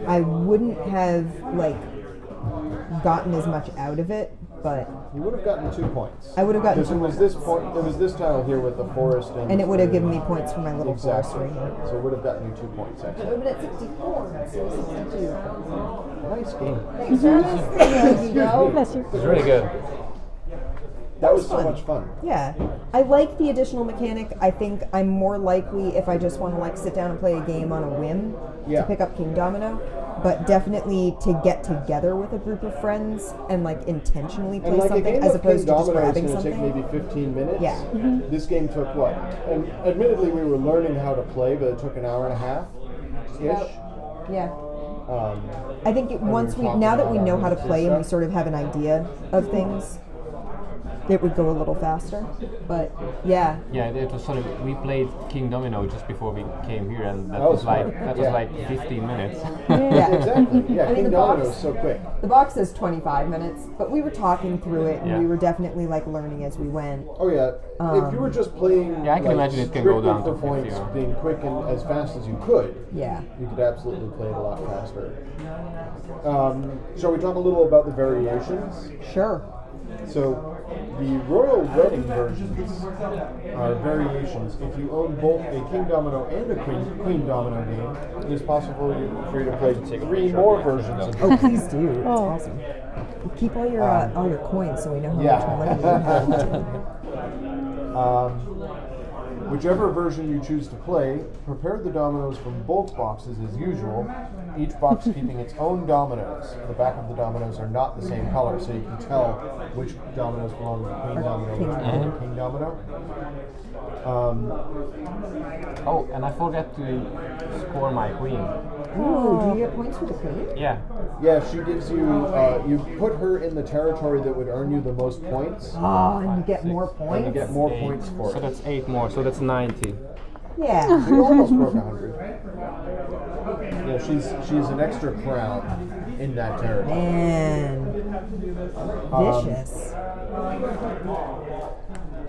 I wouldn't have like gotten as much out of it, but You would have gotten 2 points. I would have gotten Because 2 it was points. this point. It was this tile here with the forest, And it would have given me points for my little forest exactly. right here. So it would have gotten you 2 points It actually. would have been at 64, so 62. Nice game. Thanks, Travis. There you go. Bless you. it's really good. That was so fun. much fun. Yeah, I like the additional mechanic. I think I'm more likely if I just want to like sit down and play a game on a whim Yeah. to pick up Kingdomino, but definitely to get together with a group of friends and like intentionally play And like a something game as of opposed to just Queendomino is grabbing going to take something. maybe 15 minutes. Yeah. This game took what? And admittedly, we were learning how to play, but it took an hour and a half ish. Yeah. we I think were once we talking now that we about know our how to stuff. play and we sort of have an idea of things, it would go a little faster. But yeah, Yeah, it was sort of. We played Queendomino just before we came here, and that Oh, was like smart. that was Yeah. like 15 minutes. yeah. Exactly. Yeah, I mean, King the Domino box- is so quick. The box says 25 minutes, but we were talking through it, and Yeah. we were definitely like learning as we went. Oh yeah. If you were just playing, Yeah, I can like, imagine it can go strictly down for to 50 points, or- being quick and as fast as you could, Yeah. you could absolutely play it a lot faster. Shall we talk a little about the variations? Sure. So, the Royal Wedding versions are variations. If you own both a King Domino and a Queendomino game, it is possible for you to play 3 more versions of Oh, please do. It's Oh. awesome. Keep all your coins so we know how much money you have. Yeah. Whichever version you choose to play, prepare the dominoes from both boxes as usual, each box keeping its own dominoes. The back of the dominoes are not the same color, so you can tell which dominoes belong to Queen Domino, which belong to King Domino. Oh, and I forgot to score my queen. Ooh, do you get points for the queen? Yeah. Yeah, she gives you, you put her in the territory that would earn you the most points, Oh, and you get more and points? you get more 8. points for So it. that's 8 more. So that's 90. Yeah. You almost broke 100. Yeah, she's an extra crown in that territory. And vicious.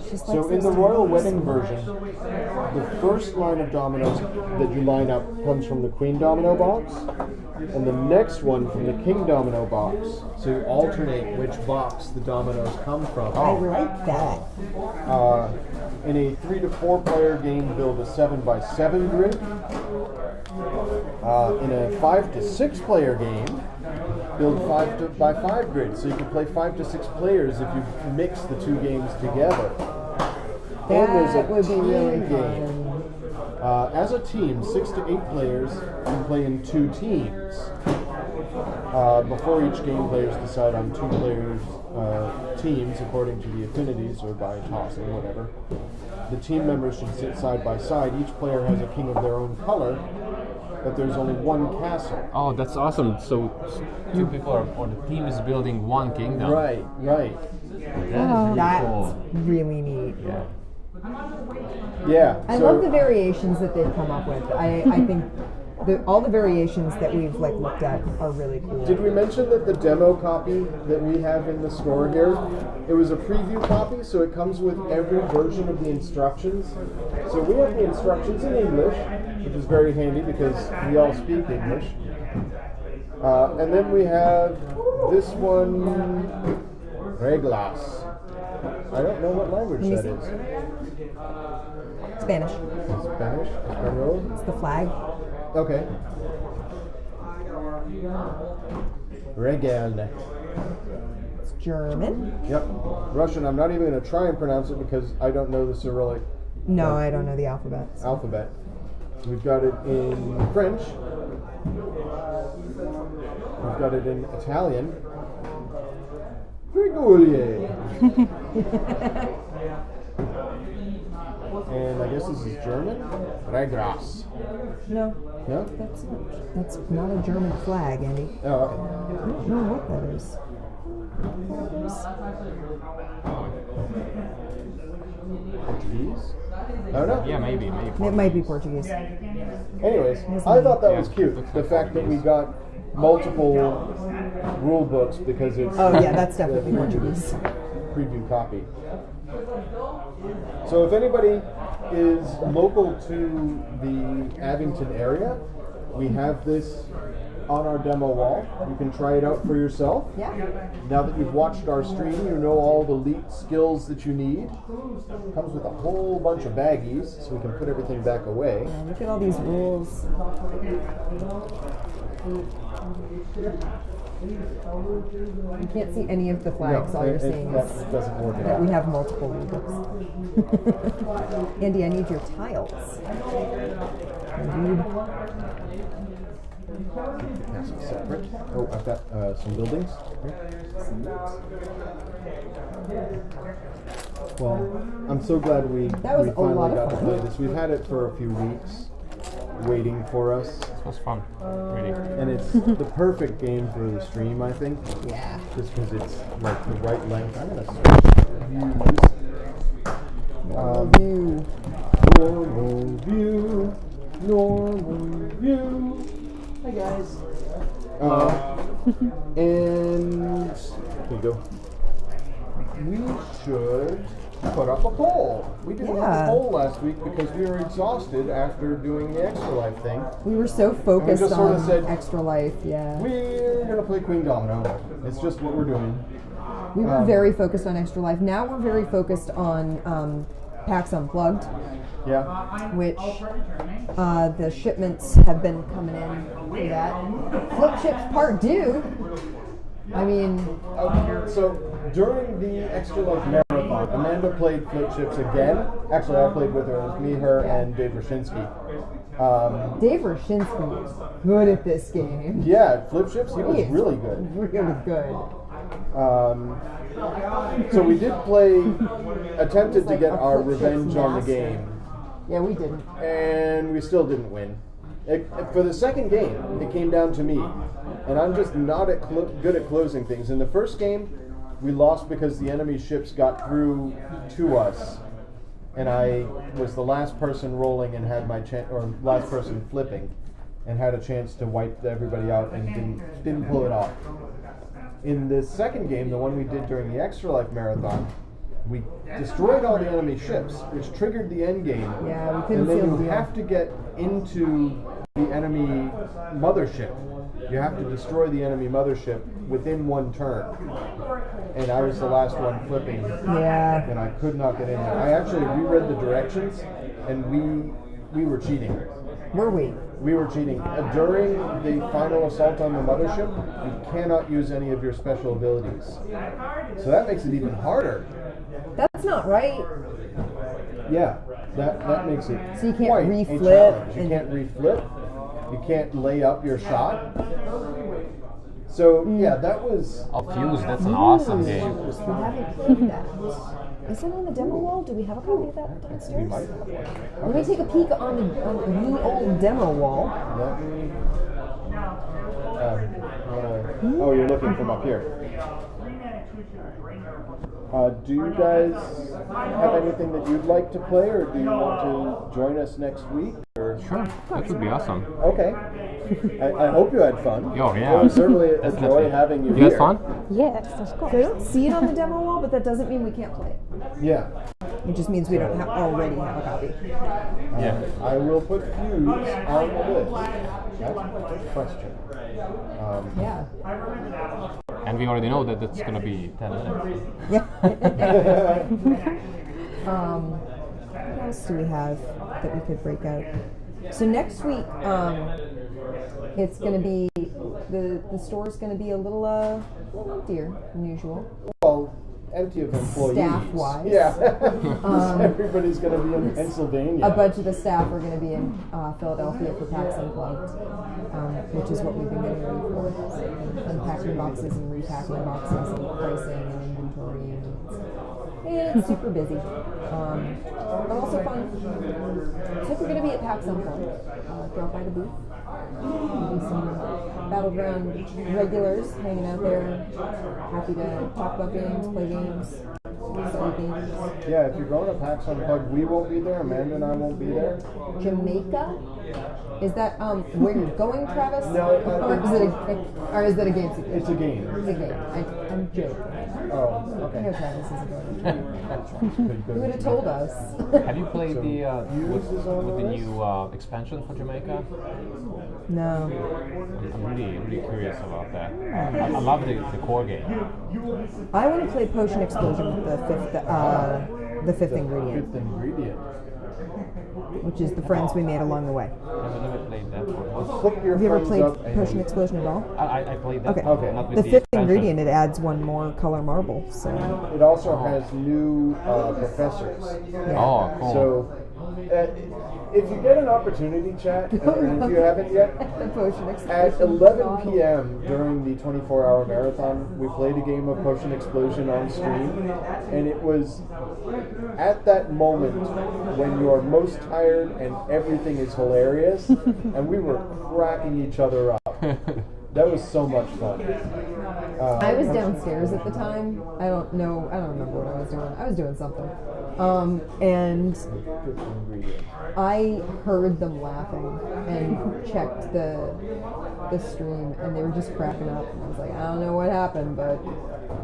She's like So in the Royal Wedding version, the first line of dominoes that you line up comes from the Queen Domino box, and the next one from the King Domino box. So you alternate which box the dominoes come from. I like that. In a 3 to 4 player game, build a 7x7 grid. In a 5 to 6 player game, build 5x5 grid. So you can play 5 to 6 players if you mix the two games together. And there's a That would be team really game. As a team, 6 to 8 players can play in 2 teams. Before each game, players decide on 2 players' teams according to the affinities or by tossing, whatever. The team members should sit side by side. Each player has a king of their own color, but there's only one castle. Oh, that's awesome. So 2 people are, or the team is building one kingdom. Right. That is really That's cool. really neat. Yeah. Yeah. I so love the variations that they've come up with. I think all the variations that we've like looked at are really cool. Did we mention that the demo copy that we have in the store here, it was a preview copy, so it comes with every version of the instructions. So we have the instructions in English, which is very handy because we all speak English. And then we have this one, Reglas. I don't know what language Let me that see. is. Spanish. Spanish? Espanol? It's the flag. Okay. Regal. It's German. Yep. Russian. I'm not even going to try and pronounce it because I don't know the Cyrillic No, I don't know the alphabet. alphabet. We've got it in French. We've got it in Italian. Grigolier. And I guess this is German. Regras. No, No? that's not a German flag, Andy. Oh, okay. I don't know what that is. Portuguese? I don't know. Yeah, maybe. It might be Portuguese. Anyways, I thought that was cute. The fact that we got multiple rule books because it's Oh yeah, that's definitely the Portuguese. preview copy. So if anybody is local to the Abington area, we have this on our demo wall. You can try it out for yourself. Yeah. Now that you've watched our stream, you know all the elite skills that you need. Comes with a whole bunch of baggies, so we can put everything back away. Look at all these rules. You can't see any of the flags. All you're seeing that is doesn't work that we out. have multiple rule books. Andy, I need your tiles. Indeed. That's separate. Oh, I've got some buildings. Well, I'm so glad we That was a finally lot of got to fun. play this. We've had it for a few weeks, waiting for us, This was fun. Really. and it's the perfect game for the stream, I think. Yeah. Just because it's like the right length. I'm gonna switch View. Normal view. Normal view. Hi guys. And here you go. We should put up a poll. We didn't have a poll last week because we were exhausted after doing the Extra Life thing. We were so focused just sort of on said, Extra Life, yeah. We're gonna play Queendomino. It's just what we're doing. We were very focused on Extra Life. Now we're very focused on PAX Unplugged, Yeah. which the shipments have been coming in for that. Flip Chips Part 2. I mean, So during the Extra Life Marathon, Amanda played Flip Chips again. Actually, I played with her. It was me, her, and Dave Roshinsky. Dave Roshinsky is good at this game. Yeah, Flip Chips, he was He is really good. Really good. So we did play, attempted to like get a our Flip Chips revenge on the master. game, Yeah, we didn't. and we still didn't win. For the second game, it came down to me, and I'm just not good at closing things. In the first game, we lost because the enemy ships got through to us, and I was the last person rolling and had my last person flipping, and had a chance to wipe everybody out and didn't pull it off. In the second game, the one we did during the Extra Life Marathon, we destroyed all the enemy ships, which triggered the end game. Yeah, we couldn't And then seal the you deal. have to get into the enemy mothership. You have to destroy the enemy mothership within one turn. And I was the last one flipping, Yeah. and I could not get in there. I actually reread the directions, and we were cheating. Were we? We were cheating. During the final assault on the mothership, you cannot use any of your special abilities. So that makes it even harder. That's not right. Yeah, that makes it So you can't quite a reflip challenge. You and- can't reflip. You can't lay up your shot. So yeah, that was. Oh, Fuse, that's an awesome game. We haven't played that. Is it on the demo wall? Do we have a copy of that downstairs? We might have one. Let me take a peek on the old demo wall. Let me. Oh, you're looking from up here. Do you guys have anything that you'd like to play, or do you want to join us next week? Or? Sure, that would be awesome. Okay. I hope you had fun. Oh, yeah. It was certainly a Definitely. joy having you You here. had fun? Yes, of course. So I don't see it on the demo wall, but that doesn't mean we can't play it. Yeah. It just means we don't already have a copy. Yeah. I will put Fuse on the list. That's a good question. Yeah. And we already know that it's going to be 10 minutes. Yeah. What else do we have that we could break out? So next week, it's going to be the store's going to be a little emptier than usual. Well, empty of employees. Staff-wise. Yeah. Everybody's going to be in Pennsylvania. A bunch of the staff are going to be in Philadelphia for PAX Unplugged, which is what we've been getting ready for. Unpacking boxes and repacking boxes and pricing and inventory. And it's super busy. But also fun. So if you're going to be at PAX Unplugged, drop by the booth. There'll be some Battleground regulars hanging out there, happy to talk about games, play games, study games. Yeah, if you're going to PAX Unplugged, we won't be there. Amanda and I won't be there. Jamaica? Is that where you're going, Travis? No, or is it a game secret? It's a game. It's a game. I'm joking. Oh, I know okay. Travis isn't going. Good, He would have told us. Have you played So, with Fuse is on the the list? new expansion for Jamaica? No. I'm really curious about that. I love the core game. I want to play Potion Explosion with the fifth ingredient, Fifth ingredient. which is the friends we made along the way. I've never played that one. Flip your Have you ever friends played up and Potion Explosion at all? I played that Okay. one, Okay. not with The fifth expansion. ingredient, it adds one more color marble. So It also has new professors. Oh, cool. So, if you get an opportunity, chat, and if you haven't yet, the Potion Explosion. at 11 p.m. during the 24-hour marathon, we played a game of Potion Explosion on stream, and it was at that moment when you are most tired and everything is hilarious, and we were cracking each other up. That was so much fun. I was downstairs at the time. I don't know. I don't remember what I was doing. I was doing something. And I heard them laughing and checked the stream, and they were just cracking up. And I was like, I don't know what happened, but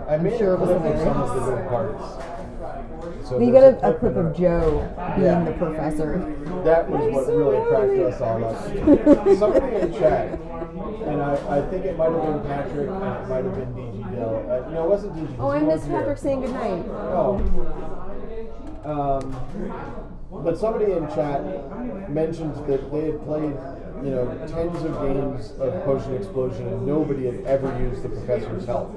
I'm sure it was hilarious. Some of the good parts. So you got a clip of Joe being the professor. That was what really cracked us all up. Somebody in chat, and I think it might have been Patrick, and it might have been DG Dell. No, it wasn't DG. Oh, I missed Patrick saying goodnight. Oh. But somebody in chat mentioned that they had played, tens of games of Potion Explosion and nobody had ever used the professor's help.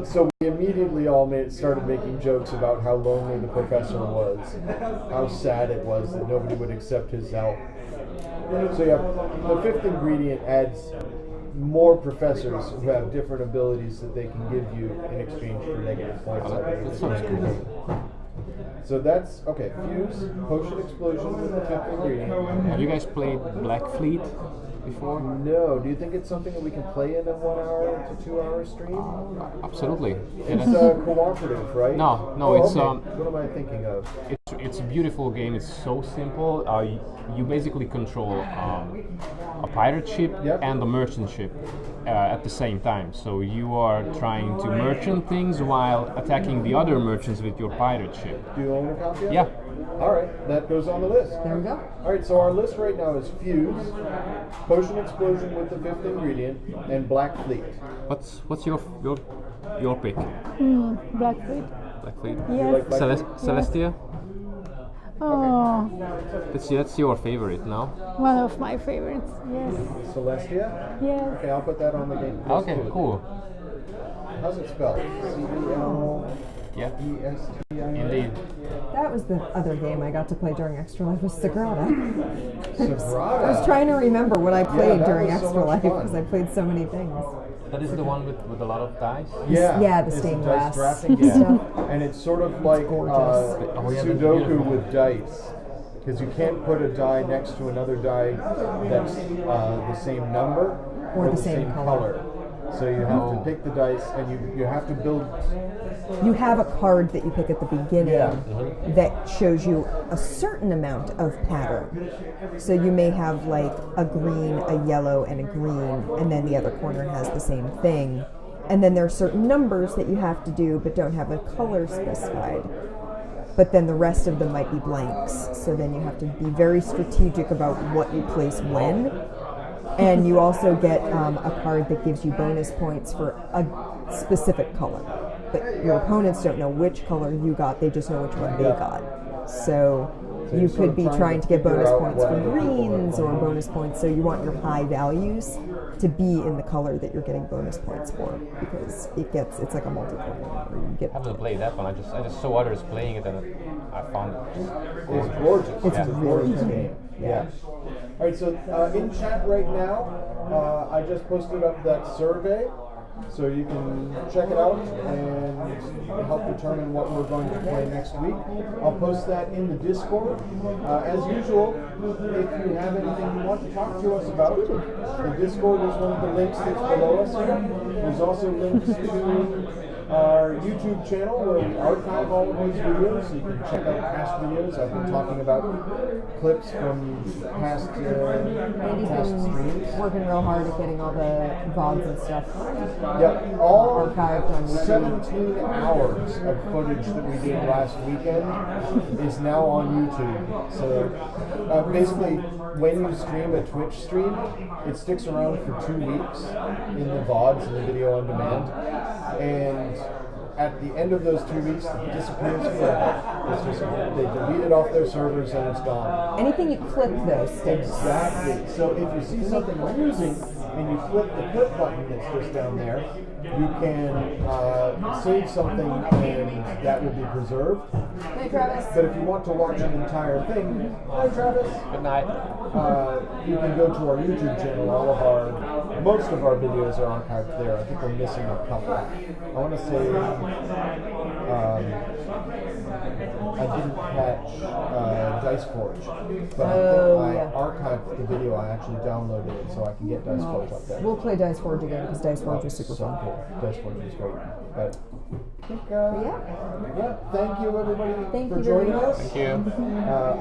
So we immediately all started making jokes about how lonely the professor was, how sad it was that nobody would accept his help. So yeah, the fifth ingredient adds more professors who have different abilities that they can give you in exchange for negative points. That sounds cool. So that's, okay, Fuse, Potion Explosion with the fifth ingredient. Have you guys played Black Fleet before? No. Do you think it's something that we can play in a 1 hour to 2 hour stream? Absolutely. It's cooperative, right? No, it's okay. What am I thinking of? It's a beautiful game. It's so simple. You basically control a pirate ship and a merchant ship at the same time. So you are trying to merchant things while attacking the other merchants with your pirate ship. Do you own a copy of it? Yeah. All right, that goes on the list. There we go. All right, so our list right now is Fuse, Potion Explosion with the fifth ingredient, and Black Fleet. What's your pick? Black Fleet. Black Fleet. You Yes. like Black Fleet? Celestia? Oh, That's your favorite now? one of my favorites. Yes. Celestia? Yes. Okay, I'll put that on the game. Okay, cool. How's it spelled? C-E-L-E-S-T-I-N? Yeah. Indeed. That was the other game I got to play during Extra Life was Sagrada. Sagrada. I was trying to remember what I played that during was so Extra much Life fun. because I played so many things. That is the one with a lot of dice? Yeah, the it's stained a dice glass drafting game. stuff. And it's sort of like gorgeous. Sudoku with dice. Because you can't put a die next to another die that's the same number Or the same color. So you have to pick the dice and you have to build. You have a card that you pick at the beginning that shows you a certain amount of pattern. So you may have like a green, a yellow, and a green, and then the other corner has the same thing. And then there are certain numbers that you have to do but don't have a color specified. But then the rest of them might be blanks. So then you have to be very strategic about what you place when. And you also get a card that gives you bonus points for a specific color. But your opponents don't know which color you got, they just know which one they got. So you could be trying to get bonus points for greens or bonus points, so you want your high values to be in the color that you're getting bonus points for, because it's like a multiplayer where you get. I haven't played that one. I just saw others playing it and I found it It's gorgeous. It's a really gorgeous pretty. game. Yeah. All right, so in chat right now, I just posted up that survey, so you can check it out and help determine what we're going to play next week. I'll post that in the Discord. As usual, if you have anything you want to talk to us about, the Discord is one of the links that's below us here. There's also links to our YouTube channel where we archive all of these videos, so you can check out past videos. I've been talking about clips from past Andy's been streams. working real hard at getting all the VODs and stuff. Yep, all Archived on YouTube. 17 hours of footage that we did last weekend is now on YouTube. So basically, when you stream a Twitch stream, it sticks around for 2 weeks in the VODs and the video on demand. And at the end of those 2 weeks, it disappears forever. It's just, they delete it off their servers and it's gone. Anything you click though sticks. Exactly. So if you see something amusing and you click the clip button that's just down there, you can save something and that will be preserved. Hey Travis. But if you want to watch an entire thing, hi Travis. Good night. You can go to our YouTube channel. Most of our videos are archived there. I think we're missing a couple. I want to say I didn't catch Dice Forge, but Oh, I think yeah. I archived the video. I actually downloaded it so I can get Dice Forge up there. We'll play Dice Forge again because Dice Forge was super so fun. cool. Dice Forge was great. But I think, Yeah. thank you everybody Thank for you very joining much. us. Thank you.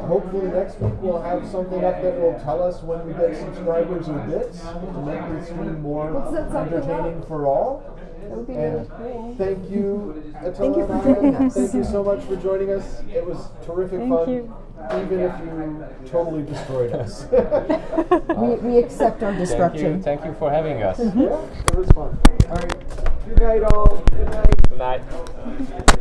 Hopefully next week we'll have something up that will tell us when we get subscribers or bits to make the stream more Let's set something entertaining for all. That would be really And cool. thank you, Attila. Thank you for and Ryan. joining us. Thank you so much for joining us. It was terrific Thank fun, you. even if you totally destroyed us. We accept our destruction. Thank you for having us. Yeah, it was fun. All right. Good night, all. Good night. Good night.